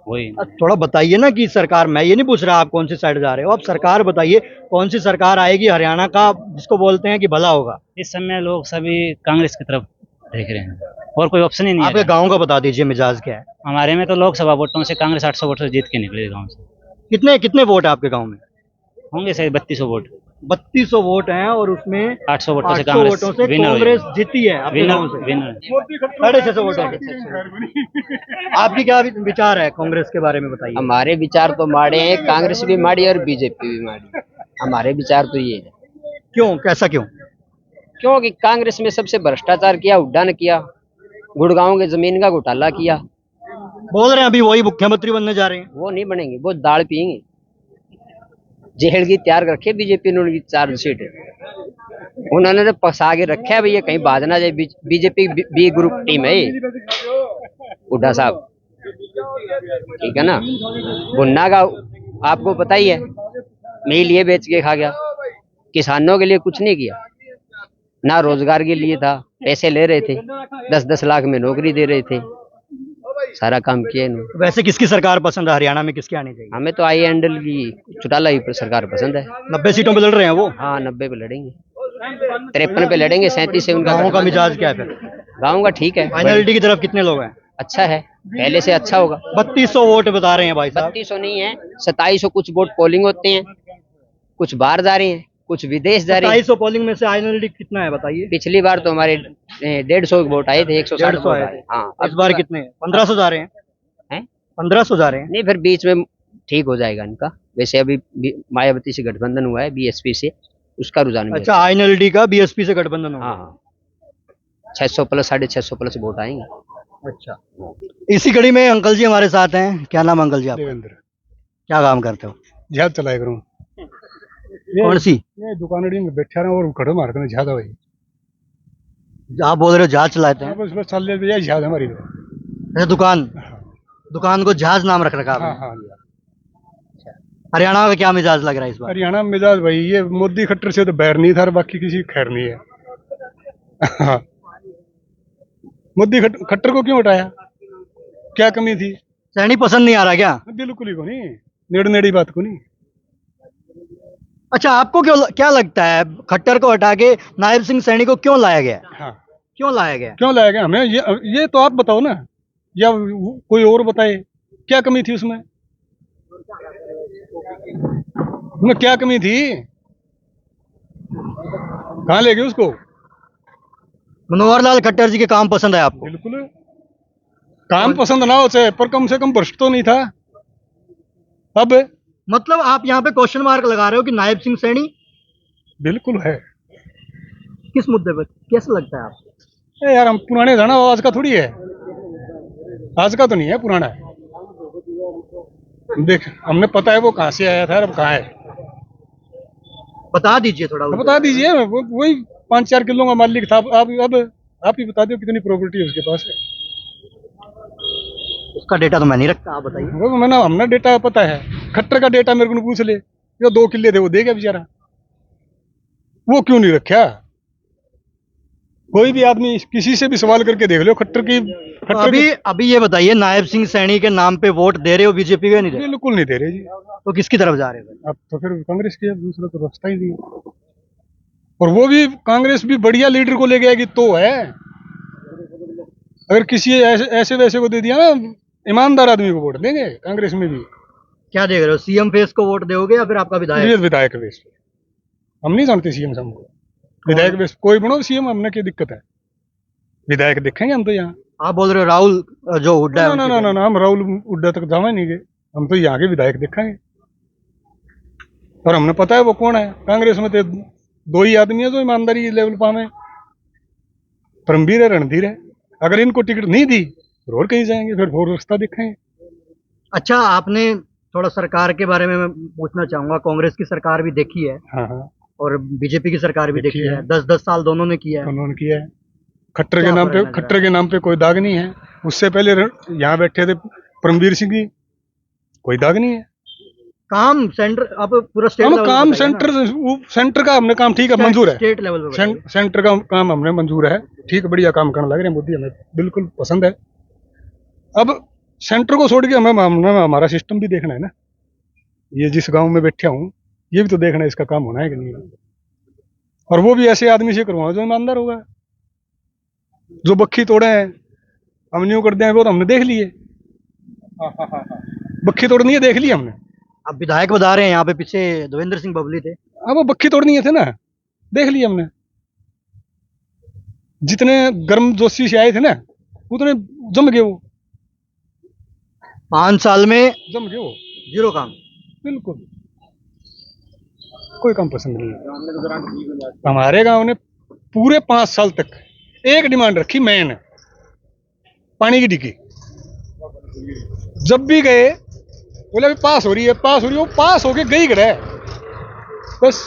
वही। थोड़ा बताइए ना कि सरकार, मैं ये नहीं पूछ रहा आप कौन सी साइड जा रहे हो, आप सरकार बताइए कौन सी सरकार आएगी हरियाणा का जिसको बोलते हैं कि भला होगा। इस समय लोग सभी कांग्रेस की तरफ देख रहे हैं, और कोई ऑप्शन ही नहीं आपके है। गांव का बता दीजिए मिजाज क्या है? हमारे में तो लोकसभा वोटों से कांग्रेस 800 वोट से जीत के निकले गांव से। कितने कितने वोट है आपके गांव में? होंगे शायद 3200 वोट। 3200 वोट हैं और उसमें 800 वोटों से 800 कांग्रेस वोटों से विनर हुई। कांग्रेस जीती है आपके गांव से। विनर 650 वोटों से। आपकी क्या विचार है कांग्रेस के बारे में बताइए? हमारे विचार तो माड़े हैं, कांग्रेस भी माड़ी और बीजेपी भी माड़ी। हमारे विचार तो ये है। क्यों, कैसा क्यों? क्योंकि कांग्रेस में सबसे भ्रष्टाचार किया, उड्डयन किया, गुड़गांव के जमीन का घोटाला किया। बोल रहे हैं अभी वही मुख्यमंत्री बनने जा रहे हैं। वो नहीं बनेंगे, वो दाल पियेंगे। जेल की तैयार कर रखे बीजेपी ने, उनकी 4 सीट उन्होंने तो फंसा के रखा है भैया, कहीं बाज ना जाए। बीजेपी बी ग्रुप टीम है ये, हुड्डा साहब, ठीक है ना। भुन्ना का आपको पता ही है, मिल ये बेच के खा गया। किसानों के लिए कुछ नहीं किया, ना रोजगार के लिए था, पैसे ले रहे थे, 10-10 लाख में नौकरी दे रहे थे, सारा काम किया इन्होंने। वैसे किसकी सरकार पसंद है हरियाणा में, किसकी आनी चाहिए? हमें तो आई एंडल की चौटाला ही सरकार पसंद है। 90 सीटों पे लड़ रहे हैं वो। हाँ, 90 पे लड़ेंगे, 53 पे लड़ेंगे, 37 से उनका। गाँव का मिजाज क्या है फिर? गाँव का ठीक है, माइनॉरिटी की तरफ कितने लोग हैं? अच्छा है, पहले से अच्छा होगा। 3200 वोट बता रहे हैं भाई साहब। 3200 नहीं है, 2700 कुछ वोट पोलिंग होते हैं, कुछ बाहर जा रहे हैं, कुछ विदेश जा रहे हैं। 2700 पोलिंग में से आईएनएलडी कितना है बताइए? पिछली बार तो हमारे 150 वोट आए थे, 160 वोट आए। हाँ, इस बार कितने? 1500 जा रहे हैं। 1500 जा रहे हैं। नहीं, फिर बीच में ठीक हो जाएगा इनका। वैसे अभी मायावती से गठबंधन हुआ है, बीएसपी से, उसका रुझान। अच्छा, आईएनएलडी का बीएसपी से गठबंधन हुआ। हाँ, 600 प्लस 650 प्लस वोट आएंगे। अच्छा, इसी कड़ी में अंकल जी हमारे साथ हैं। क्या नाम अंकल जी आपका? देवेंद्र। क्या काम करते हो? जहाज चलाया करूँ। कौन सी? ये दुकानड़ी में बैठा रहा और खड़ो मारते ज्यादा भाई। आप बोल रहे हो जहाज चलाते हैं? बस चल ले यही ज्यादा हमारी। अच्छा, दुकान को जहाज नाम रख रखा हाँ आपने। हाँ। हरियाणा का क्या मिजाज लग रहा है इस बार? हरियाणा में मिजाज भाई ये मोदी खट्टर से तो बैर नहीं था और बाकी किसी खैर नहीं है। हाँ। मोदी खट्टर को क्यों हटाया, क्या कमी थी? सैनी पसंद नहीं आ रहा क्या? बिल्कुल ही को नहीं, नेड़ी नेड़ी बात को नहीं। अच्छा, आपको क्या लगता है खट्टर को हटा के नायब सिंह सैनी को क्यों लाया गया? हाँ, क्यों लाया गया? क्यों लाया गया हमें ये तो आप बताओ ना, या कोई और बताए क्या कमी थी उसमें? क्या कमी थी? कहाँ ले गए उसको? मनोहर लाल खट्टर जी के काम पसंद है आपको? बिल्कुल, काम पसंद ना हो चाहे, पर कम से कम भ्रष्ट तो नहीं था। अब मतलब आप यहाँ पे क्वेश्चन मार्क लगा रहे हो कि नायब सिंह सैनी? बिल्कुल है। किस मुद्दे पर, कैसे लगता है आपको? यार हम पुराने था ना, आज का थोड़ी है, आज का तो नहीं है, पुराना है। देख हमने पता है वो कहाँ से आया था और अब कहाँ है, बता दीजिए थोड़ा। बता दीजिए। वही 5-4 किलो का मालिक था। अब आप ही बता दो कितनी प्रॉपर्टी है उसके पास है। उसका डेटा तो मैं नहीं रखता, आप बताइए। वो मैंने हमने डेटा पता है, खट्टर का डेटा मेरे को पूछ ले, जो 2 किले थे वो दे गया बेचारा, वो क्यों नहीं रखा? कोई भी आदमी किसी से भी सवाल करके देख लो खट्टर की। अभी ये बताइए, नायब सिंह सैनी के नाम पे वोट दे रहे हो बीजेपी के? नहीं दे रहे? बिल्कुल नहीं दे रहे जी। तो किसकी तरफ जा रहे हो? अब तो फिर कांग्रेस की, दूसरा तो रास्ता ही नहीं। और वो भी कांग्रेस भी बढ़िया लीडर को ले गया तो है। अगर किसी ऐसे वैसे को दे दिया ना, ईमानदार आदमी को वोट देंगे कांग्रेस में भी। क्या देख रहे हो, सीएम फेस को वोट दोगे या फिर आपका विधायक? विधायक वेश पे हम नहीं जानते सीएम साहब को। विधायक वेश कोई बनो सीएम, हमने क्या दिक्कत है? विधायक देखेंगे हम तो यहाँ। आप बोल रहे हो राहुल जो हुड्डा है? ना, हम राहुल हुड्डा तक जावे नहीं गए, हम तो यहाँ के विधायक देखेंगे। और हमने पता है वो कौन है। कांग्रेस में तो 2 ही आदमी है जो ईमानदारी लेवल पर हमें, परमवीर है, रणधीर है। अगर इनको टिकट नहीं दी तो और कहीं जाएंगे, फिर और रास्ता देखेंगे। अच्छा, आपने थोड़ा सरकार के बारे में मैं पूछना चाहूंगा। कांग्रेस की सरकार भी देखी है। हाँ हाँ। और बीजेपी की सरकार भी देखी है। 10-10 साल दोनों ने किया है। उन्होंने किया है। खट्टर के नाम पे कोई दाग नहीं है। उससे पहले यहाँ बैठे थे परमवीर सिंह जी, कोई दाग नहीं है। काम सेंटर, अब पूरा स्टेट हम लेवल काम सेंटर का हमने काम ठीक है, मंजूर है। स्टेट लेवल पे सेंटर का काम हमने मंजूर है, ठीक बढ़िया काम करने लग रहे हैं मोदी, हमें बिल्कुल पसंद है। अब सेंटर को छोड़ के हमें हमारा सिस्टम भी देखना है ना। ये जिस गांव में बैठा हूँ ये भी तो देखना है, इसका काम होना है कि नहीं। और वो भी ऐसे आदमी से करवाओ जो ईमानदार होगा। जो बक्खी तोड़े हैं हम न्यू कर दें, वो तो हमने देख लिए। बक्खी तोड़नी है, देख ली हमने। अब विधायक बता रहे हैं यहाँ पे पीछे देवेंद्र सिंह बबली थे। अब वो बक्खी तोड़नी है थे ना, देख लिए हमने। जितने गर्म जोशी से आए थे ना उतने जम गए। वो 5 साल में जम गए, वो 0 काम। बिल्कुल कोई काम पसंद नहीं है। हमारे गांव ने पूरे 5 साल तक एक डिमांड रखी, मेन पानी की डिग्गी। जब भी गए बोले अभी पास हो रही है, वो पास होके गई गए बस।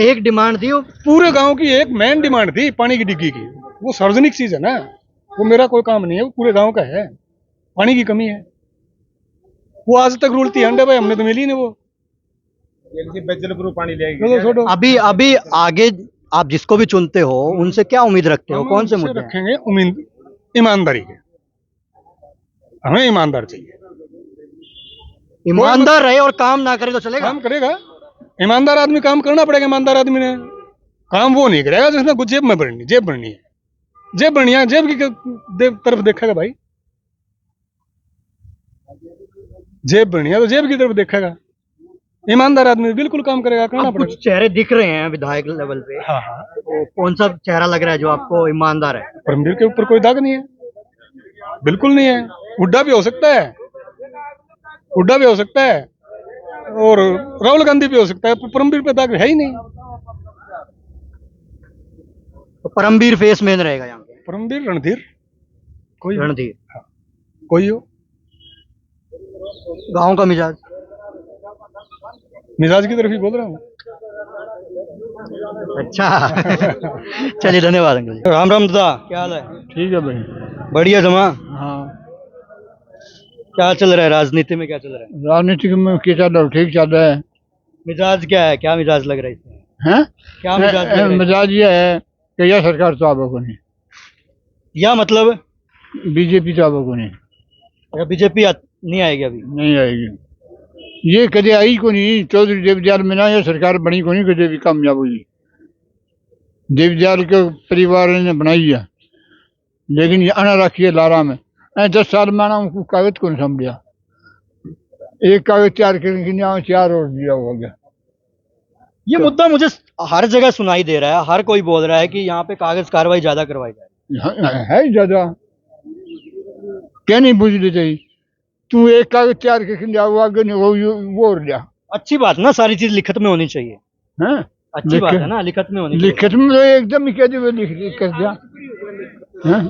एक डिमांड थी, वो पूरे गांव की एक मेन डिमांड थी पानी की डिग्गी की। वो सार्वजनिक चीज है ना, वो मेरा कोई काम नहीं है, वो पूरे गांव का है। पानी की कमी है, वो आज तक रुलती है भाई, हमने तो मिली नहीं। वो पानी ले अभी आगे आप जिसको भी चुनते हो उनसे क्या उम्मीद रखते हो? कौन से मुद्दे रखेंगे? उम्मीद ईमानदारी के, हमें ईमानदार चाहिए। ईमानदार रहे और काम ना करे तो चलेगा? काम करेगा, ईमानदार आदमी काम करना पड़ेगा। ईमानदार आदमी ने काम वो नहीं करेगा जिसने कुछ जेब भरनी है। जेब की तरफ देखेगा भाई, जेब भरनी है तो जेब की तरफ देखेगा। ईमानदार आदमी बिल्कुल काम करेगा, करना पड़ेगा। कुछ चेहरे दिख रहे हैं विधायक लेवल पे। हाँ हाँ। तो कौन सा चेहरा लग रहा है जो आपको ईमानदार है? परमवीर के ऊपर कोई दाग नहीं है, बिल्कुल नहीं है। हुड्डा भी हो सकता है, और राहुल गांधी भी हो सकता है, परमवीर पे दाग है ही नहीं। तो परमवीर फेस मेन रहेगा यहाँ पे? परमवीर, रणधीर, कोई रणधीर। हाँ, कोई हो। गांव का मिजाज मिजाज की तरफ ही बोल रहा हूँ। अच्छा चलिए धन्यवाद अंकल जी। राम राम दादा, क्या हाल है? ठीक है भाई। बढ़िया जमा। हाँ, क्या चल रहा है राजनीति में, क्या चल रहा है? राजनीतिक में क्या चल रहा है? ठीक चल रहा है। मिजाज क्या है, क्या मिजाज लग रहा है इसमें? हैं? क्या मिजाज लग रहा है? मिजाज ये है कि यह सरकार तो आपको नहीं, या मतलब बीजेपी तो आपको नहीं, बीजेपी नहीं आएगी अभी? नहीं आएगी। ये कदे आई को नहीं, चौधरी देवदयाल मीना ये सरकार बनी को नहीं, कदे भी कामयाब हुई। देवदयाल के परिवार ने बनाई है, लेकिन ये अना रखी है लारा में। 10 साल में आना उनको कागज को नहीं संभलिया, एक कागज तैयार करने के लिए 4 और दिया हो गया। ये मुद्दा मुझे हर जगह सुनाई दे रहा है, हर कोई बोल रहा है कि यहाँ पे कागज कार्रवाई ज्यादा करवाई जाए। है ज्यादा, क्या नहीं बुझ लेते? तू एक कागज तैयार करके ले आओ, आगे नहीं वो और लिया। अच्छी बात ना, सारी चीज लिखत में होनी चाहिए। हैं? अच्छी बात है ना, लिखत में होनी चाहिए। लिखत में तो एकदम ही कह दे लिख कर दिया। हैं?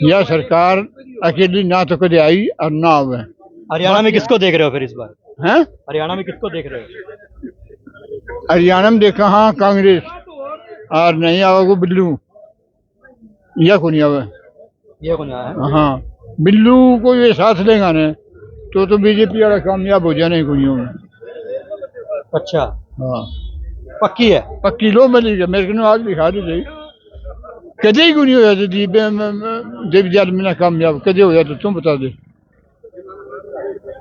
यह सरकार अकेली ना तो कदे आई और ना आवे। हरियाणा में किसको देख रहे हो फिर इस बार? हैं? हरियाणा में किसको देख रहे हो? हरियाणा में देखा, हाँ कांग्रेस, और नहीं आवे को बिल्लू, यह को नहीं आवे। ये कौन है? हाँ, बिल्लू को ये साथ लेगा ने तो बीजेपी वाला कामयाब हो जाने को नहीं होगा। अच्छा, हाँ पक्की है? पक्की लो मिली है, मेरे को आज दिखा दी गई। कदे ही को नहीं होया तो देवदयाल मीना कामयाब कदे होया तो तुम बता दे।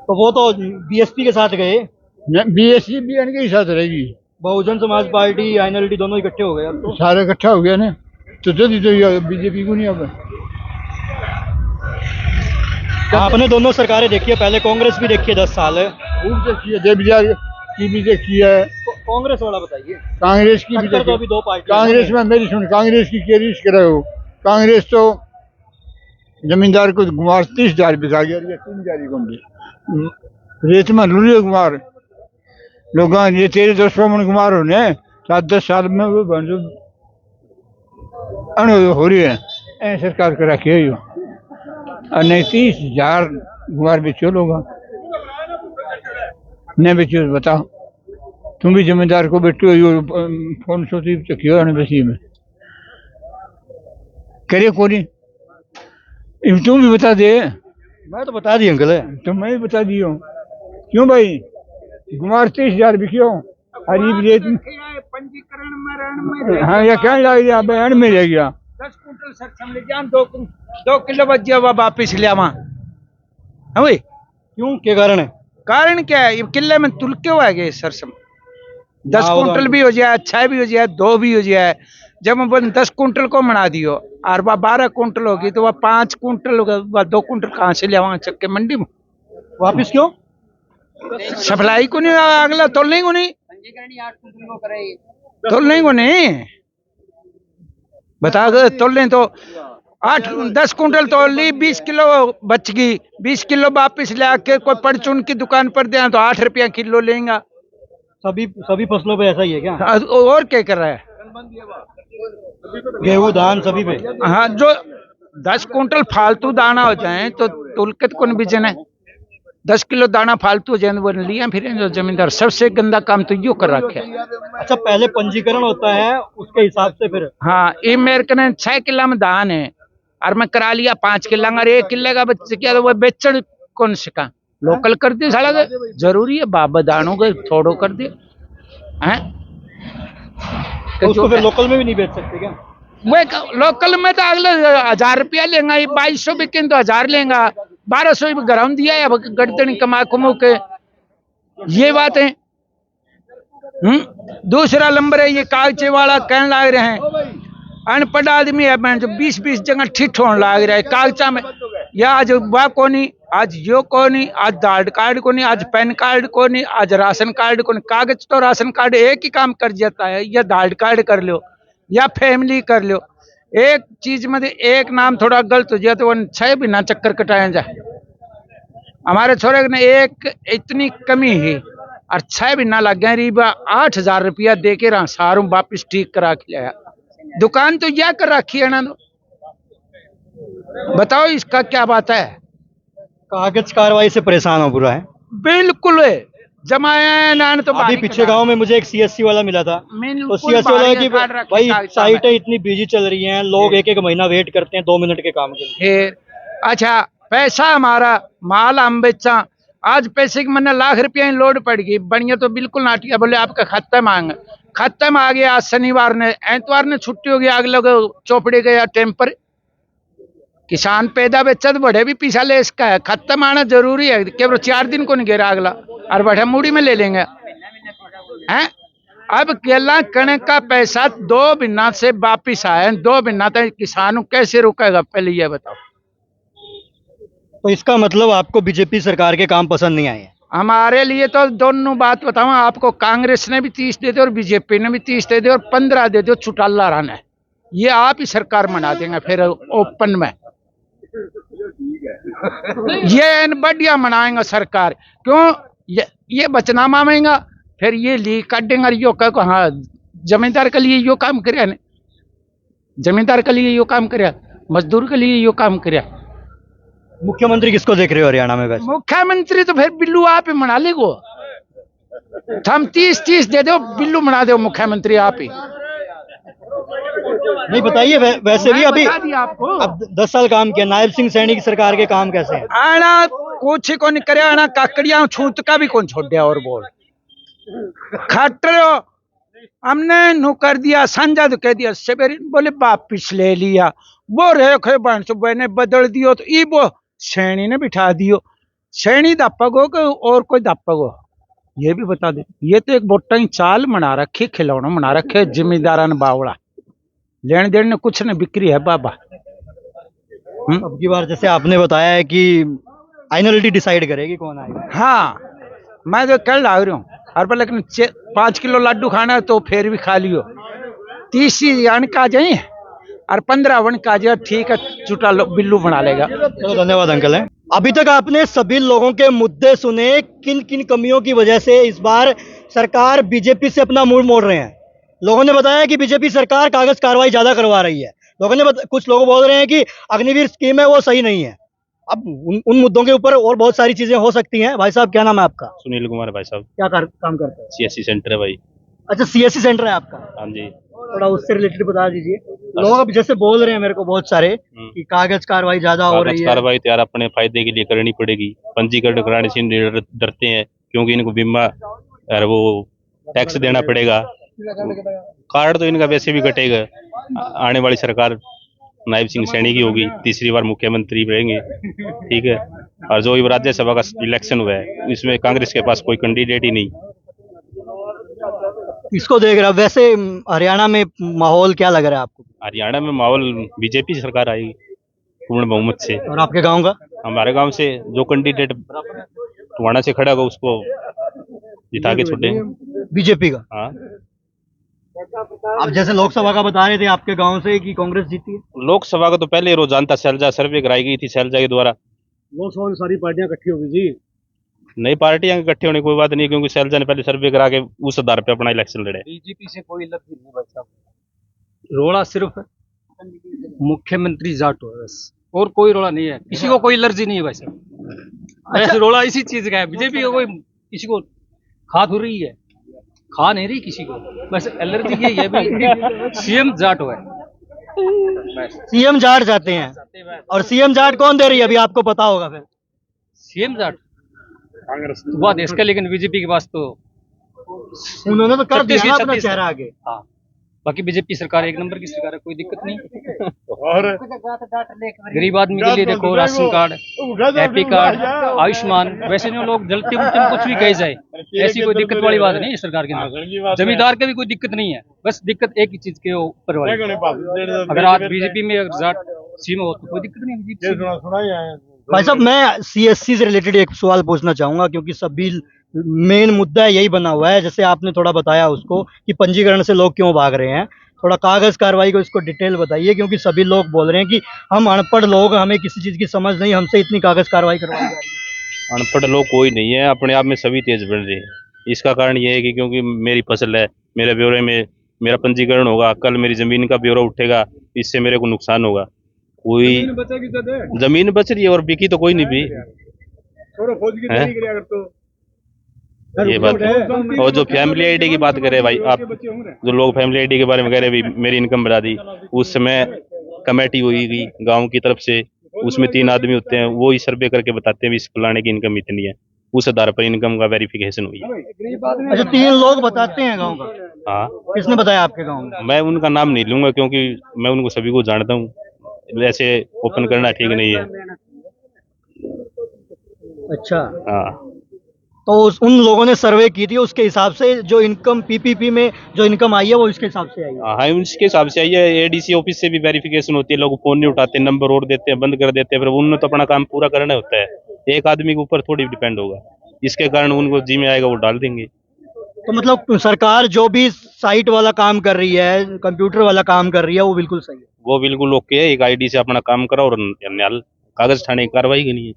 तो वो तो बीएसपी के साथ गए। बीएसपी भी इनके साथ रहेगी। बहुजन समाज पार्टी, आईएनएलडी दोनों इकट्ठे हो गए अब तो। सारे इकट्ठा हो गया ना, तो बीजेपी को नहीं अब। आपने दोनों सरकारें देखी है, पहले कांग्रेस भी देखी है 10 साल है। खूब देखी है, देवदयाल की भी देखी है। कांग्रेस वाला बताइए। कांग्रेस की भी तो देखी। अभी 2 पार्टी कांग्रेस में मेरी सुन, कांग्रेस की क्या रीस करे हो? कांग्रेस तो जमींदार को गुमार 30,000 बिका गया, 3,000 को रेत में लुरियो गुमार लोग ये 13-10 मन गुमार होने 7-10 साल में वो बन अन हो रही है। ऐ सरकार कर रखी है, और नहीं 30,000 गुमार बेचो लोग नहीं बेचो। बताओ, तुम भी जमींदार को बेटो फोन सोती चकियो बेसी में करे को नहीं, तुम भी बता दे। मैं तो बता दी अंकल है, तो मैं भी बता दियो। क्यों भाई, गुमार 30,000 बिकियो हरीब रेत पंजीकरण में। हाँ, या क्या लग गया बहन में रह गया 10 कुंटल सरसम ले जान 2 किलो बच गया, वापिस लिया वहां। भाई क्यों, क्या कारण है? कारण क्या है? ये किले में तुल के हुआ है सरसम। 10 कुंटल भी हो जाए, 6 भी हो जाए, 2 भी हो जाए। जब अपन 10 कुंटल को मना दियो और वह 12 कुंटल होगी तो वह 5 कुंटल होगा, वह 2 कुंटल कहाँ से ले वहां चक्के मंडी में वापिस क्यों? सप्लाई को नहीं, अगला तोलने को नहीं, तोलने को नहीं। बता दो तोलने तो 8-10 कुंटल तोल ली, 20 किलो बच गई, 20 किलो वापिस ले आके कोई परचून की दुकान पर दे तो 8 रुपया किलो लेगा। सभी फसलों पे ऐसा ही है क्या? और क्या कर रहा है? गेहूं धान सभी पे। हाँ, जो 10 कुंटल फालतू दाना हो जाए तो तुलकत को नहीं बेचना है। 10 किलो दाना फालतू हो जाए वो लिया फिर जो जमींदार। सबसे गंदा काम तो यो कर रखे है। अच्छा, पहले पंजीकरण होता है, उसके हिसाब से फिर। हाँ, ये मेरे कने 6 किला में धान है और मैं करा लिया 5 किला, अगर 1 किले का बच्चे किया तो वो बेचन कौन सिका? लोकल कर दिया साला, जरूरी है बाबा दानों का थोड़ो कर दिया है। तो उसको फिर लोकल में भी नहीं बेच सकते क्या? वो लोकल में तो अगले 1000 रुपया लेगा, ये 2200 बिके तो 1000 लेगा, 1200 ग्राम दिया है गड़तनी कमा कुमो के। ये बात है। दूसरा नंबर है ये कागजे वाला कहने लग रहे हैं अनपढ़ आदमी है जो 20-20 जगह ठिठ होने लग रहा है कागजा में। या आज वह को नहीं, आज यो को नहीं, आज आधार कार्ड को नहीं, आज पैन कार्ड को नहीं, आज राशन कार्ड को नहीं। कागज तो राशन कार्ड एक ही काम कर जाता है, या आधार कार्ड कर लो या फैमिली कर लो। एक चीज में एक नाम थोड़ा गलत हो जाए तो 6 भी ना चक्कर कटाया जाए। हमारे छोरे ने एक इतनी कमी है और 6 भी ना लग गए, रीबा 8,000 रुपया दे के रहा सारों वापिस ठीक करा के लाया। दुकान तो यह कर रखी है ना, बताओ इसका क्या बात है? कागज कार्रवाई से परेशान हो बुरा है। बिल्कुल जमाया नान तो अभी पीछे गांव में मुझे एक सीएससी वाला मिला था, तो सीएससी वाला है कि भाई साइटें इतनी बिजी चल रही हैं, लोग एक एक महीना वेट करते हैं 2 मिनट के काम के लिए। फिर अच्छा पैसा हमारा माल हम बेचा, आज पैसे की मैंने लाख रुपया लोड पड़ गई, बढ़िया तो बिल्कुल नाटिया बोले आपका खत्म आ गया। आज शनिवार ने एतवार ने छुट्टी हो गई, अगले चौपड़े गया टेम्पर। किसान पैदा बेचा तो बड़े भी पीछा ले इसका है, खत्म आना जरूरी है, केवल 4 दिन को नहीं गिरा अगला और बढ़ा मूड़ी में ले लेंगे हैं। अब केला कणक का पैसा 2 महीना से वापिस आया, 2 महीना तक किसान कैसे रुकेगा पहले ये बताओ। तो इसका मतलब आपको बीजेपी सरकार के काम पसंद नहीं आए हैं? हमारे लिए तो दोनों बात बताऊं आपको, कांग्रेस ने भी 30 दे दे और बीजेपी ने भी 30 दे दे और 15 दे दो चुटाला रहना, ये आप ही सरकार बना देंगे फिर ओपन में। ये बढ़िया मनाएंगे सरकार, क्यों ये बचना मांगेगा, फिर ये लीक काटेंगे। यो कहो हाँ जमींदार के लिए यो काम करे, जमींदार के लिए यो काम करे, मजदूर के लिए यो काम करे। मुख्यमंत्री किसको देख रहे हो हरियाणा में वैसे? मुख्यमंत्री तो फिर बिल्लू आप ही मना ले गो, हम 30 दे दो बिल्लू मना दो मुख्यमंत्री आप ही। नहीं बताइए, वैसे भी अभी आपको अब 10 साल काम किया, नायब सिंह सैनी की सरकार के काम कैसे हैं? आना कुछ को नहीं करे, आना काकड़िया छूत का भी कौन छोड़ दिया और बोल खटर हमने नु कर दिया, संजा तो कह दिया सवेरे बोले वापिस ले लिया, वो रेखे बन ने बदल दियो तो ई वो सैनी ने बिठा दियो। सैनी दापक हो और कोई दापक हो ये भी बता दे। ये तो एक बोटा ही चाल बना रखी, खिलौना बना रखे जिम्मेदारान बावड़ा, लेन देन ने कुछ ने बिक्री है बाबा। अब की बार जैसे आपने बताया है कि फाइनलिटी डिसाइड करेगी कौन आएगा। हाँ मैं तो कल ला रही हूँ हर पर, लेकिन 5 किलो लड्डू खाना है तो फिर भी खा लियो, 30 वन का जाए और 15 वन का जाए, ठीक है चुटा बिल्लू बना लेगा। चलो धन्यवाद अंकल है। अभी तक आपने सभी लोगों के मुद्दे सुने, किन किन कमियों की वजह से इस बार सरकार बीजेपी से अपना मुंह मोड़ रहे हैं। लोगों ने बताया कि बीजेपी सरकार कागज कार्रवाई ज्यादा करवा रही है, लोगों ने कुछ लोग बोल रहे हैं कि अग्निवीर स्कीम है वो सही नहीं है। अब उन मुद्दों के ऊपर और बहुत सारी चीजें हो सकती हैं। भाई साहब क्या नाम है आपका? सुनील कुमार भाई साहब। क्या काम करते हैं? सीएससी सेंटर है भाई। अच्छा सीएससी सेंटर है आपका? हाँ जी। थोड़ा उससे रिलेटेड बता दीजिए। लोग अब जैसे बोल रहे हैं मेरे को बहुत सारे कि कागज कार्रवाई ज्यादा हो रही है। कार्रवाई तो यार अपने फायदे के लिए करनी पड़ेगी, पंजीकरण कराने से डरते हैं क्योंकि इनको बीमा और वो टैक्स देना पड़ेगा, कार्ड तो इनका वैसे भी कटेगा। आने वाली सरकार नायब सिंह सैनी की होगी, तीसरी बार मुख्यमंत्री रहेंगे, ठीक है। और जो राज्यसभा का इलेक्शन हुआ है इसमें कांग्रेस के पास कोई कैंडिडेट ही नहीं। इसको देख रहा वैसे हरियाणा में माहौल क्या लग रहा है आपको? हरियाणा में माहौल बीजेपी सरकार आएगी पूर्ण बहुमत से। और आपके गांव का? हमारे गांव से जो कैंडिडेट टुवाना से खड़ा होगा उसको जिता के छुटेंगे बीजेपी का। हाँ आप जैसे लोकसभा का बता रहे थे आपके गांव से कि कांग्रेस जीती है। लोकसभा का तो पहले रोज जानता सैलजा सर्वे कराई गई थी सैलजा के द्वारा। लोकसभा में सारी पार्टियां इकट्ठी होगी जी। नई पार्टियां इकट्ठी होने की कोई बात नहीं, क्योंकि सैलजा ने पहले सर्वे करा के उस आधार पे अपना इलेक्शन लड़े। बीजेपी से कोई लग नहीं भाई साहब, रोड़ा सिर्फ मुख्यमंत्री जाट हो बस, और कोई रोड़ा नहीं है, किसी को कोई एलर्जी नहीं है भाई साहब। ऐसे रोड़ा इसी चीज का है, बीजेपी को कोई किसी को खा हो रही है, खा नहीं रही किसी को, बस एलर्जी यही है भाई सीएम जाट हो है। सीएम जाट जाते हैं, और सीएम जाट कौन दे रही है अभी आपको पता होगा। फिर सीएम जाट कांग्रेस तो बात इसका, लेकिन बीजेपी के पास तो उन्होंने तो कर दिया ना अपना चेहरा आगे। हाँ बाकी बीजेपी सरकार एक नंबर की सरकार है, कोई दिक्कत नहीं। और गरीब आदमी के लिए देखो ration card, happy card, Ayushman, वैसे जो लोग जलते उलते कुछ भी कहे जाए, ऐसी कोई दिक्कत वाली बात नहीं है सरकार के अंदर। जमींदार के भी कोई दिक्कत नहीं है, बस दिक्कत एक ही चीज के ऊपर वाली। अगर आज बीजेपी में जाट सीएम हो तो कोई दिक्कत नहीं। भाई साहब मैं सीएससी से रिलेटेड एक सवाल पूछना चाहूंगा, क्योंकि सभी मेन मुद्दा यही बना हुआ है, जैसे आपने थोड़ा बताया उसको कि पंजीकरण से लोग क्यों भाग रहे हैं। थोड़ा कागज कार्रवाई को इसको डिटेल बताइए, क्योंकि सभी लोग बोल रहे हैं कि हम अनपढ़ लोग, हमें किसी चीज की समझ नहीं, हमसे इतनी कागज कार्रवाई करवाई जा रही है। अनपढ़ लोग कोई नहीं है, अपने आप में सभी तेज बढ़ रहे हैं। इसका कारण ये है कि क्योंकि मेरी फसल है, मेरे ब्यौरे में मेरा पंजीकरण होगा, कल मेरी जमीन का ब्यौरा उठेगा, इससे मेरे को नुकसान होगा। कोई जमीन बच रही है और बिकी तो कोई नहीं भी। ये बात है। और जो फैमिली आईडी की बात करें भाई, आप जो लोग फैमिली आईडी के बारे में कह रहे हैं, मेरी इनकम बढ़ा दी, उस समय कमेटी हुई गई गांव की तरफ से, उसमें 3 आदमी होते हैं, वो ही सर्वे करके बताते हैं भी इस फलाने की इनकम इतनी है, उस आधार पर इनकम का वेरिफिकेशन हुई है। अच्छा, 3 लोग बताते हैं गांव का? हाँ। किसने बताया आपके गांव में? मैं उनका नाम नहीं लूंगा क्योंकि मैं उनको सभी को जानता हूँ, वैसे ओपन करना ठीक नहीं है। अच्छा, हाँ। तो उन लोगों ने सर्वे की थी, उसके हिसाब से जो इनकम पीपीपी में जो इनकम आई है वो इसके हिसाब से आई है। हाँ, उसके हिसाब से आई है। एडीसी ऑफिस से भी वेरिफिकेशन होती है, लोग फोन नहीं उठाते, नंबर और देते हैं, बंद कर देते हैं, फिर उन्होंने तो अपना काम पूरा करना होता है, एक आदमी के ऊपर थोड़ी डिपेंड होगा, इसके कारण उनको जी में आएगा वो डाल देंगे। तो मतलब सरकार जो भी साइट वाला काम कर रही है, कंप्यूटर वाला काम कर रही है, वो बिल्कुल सही है? वो बिल्कुल ओके है, एक आईडी से अपना काम करो और न्याल कागज ठाने की कार्रवाई की नहीं है,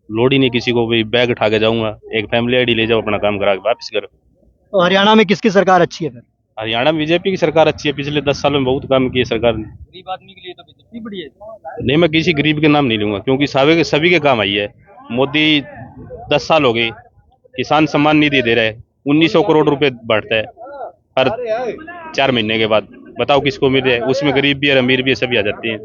लोड ही नहीं किसी को, भी बैग उठा के जाऊंगा, एक फैमिली आईडी ले जाओ, अपना काम करा के वापस करो। तो हरियाणा में किसकी सरकार अच्छी है फिर? हरियाणा में बीजेपी की सरकार अच्छी है, पिछले 10 सालों में बहुत काम किए सरकार ने। गरीब आदमी के लिए तो बीजेपी बढ़िया है। नहीं, मैं किसी गरीब के नाम नहीं लूंगा क्योंकि सभी के काम आई है। मोदी 10 साल हो गए, किसान सम्मान निधि दे रहे हैं, 1900 करोड़ रुपए बढ़ता है हर 4 महीने के बाद, बताओ किसको मिल रहा है? उसमें गरीब भी है, अमीर भी है, सभी आ जाते हैं।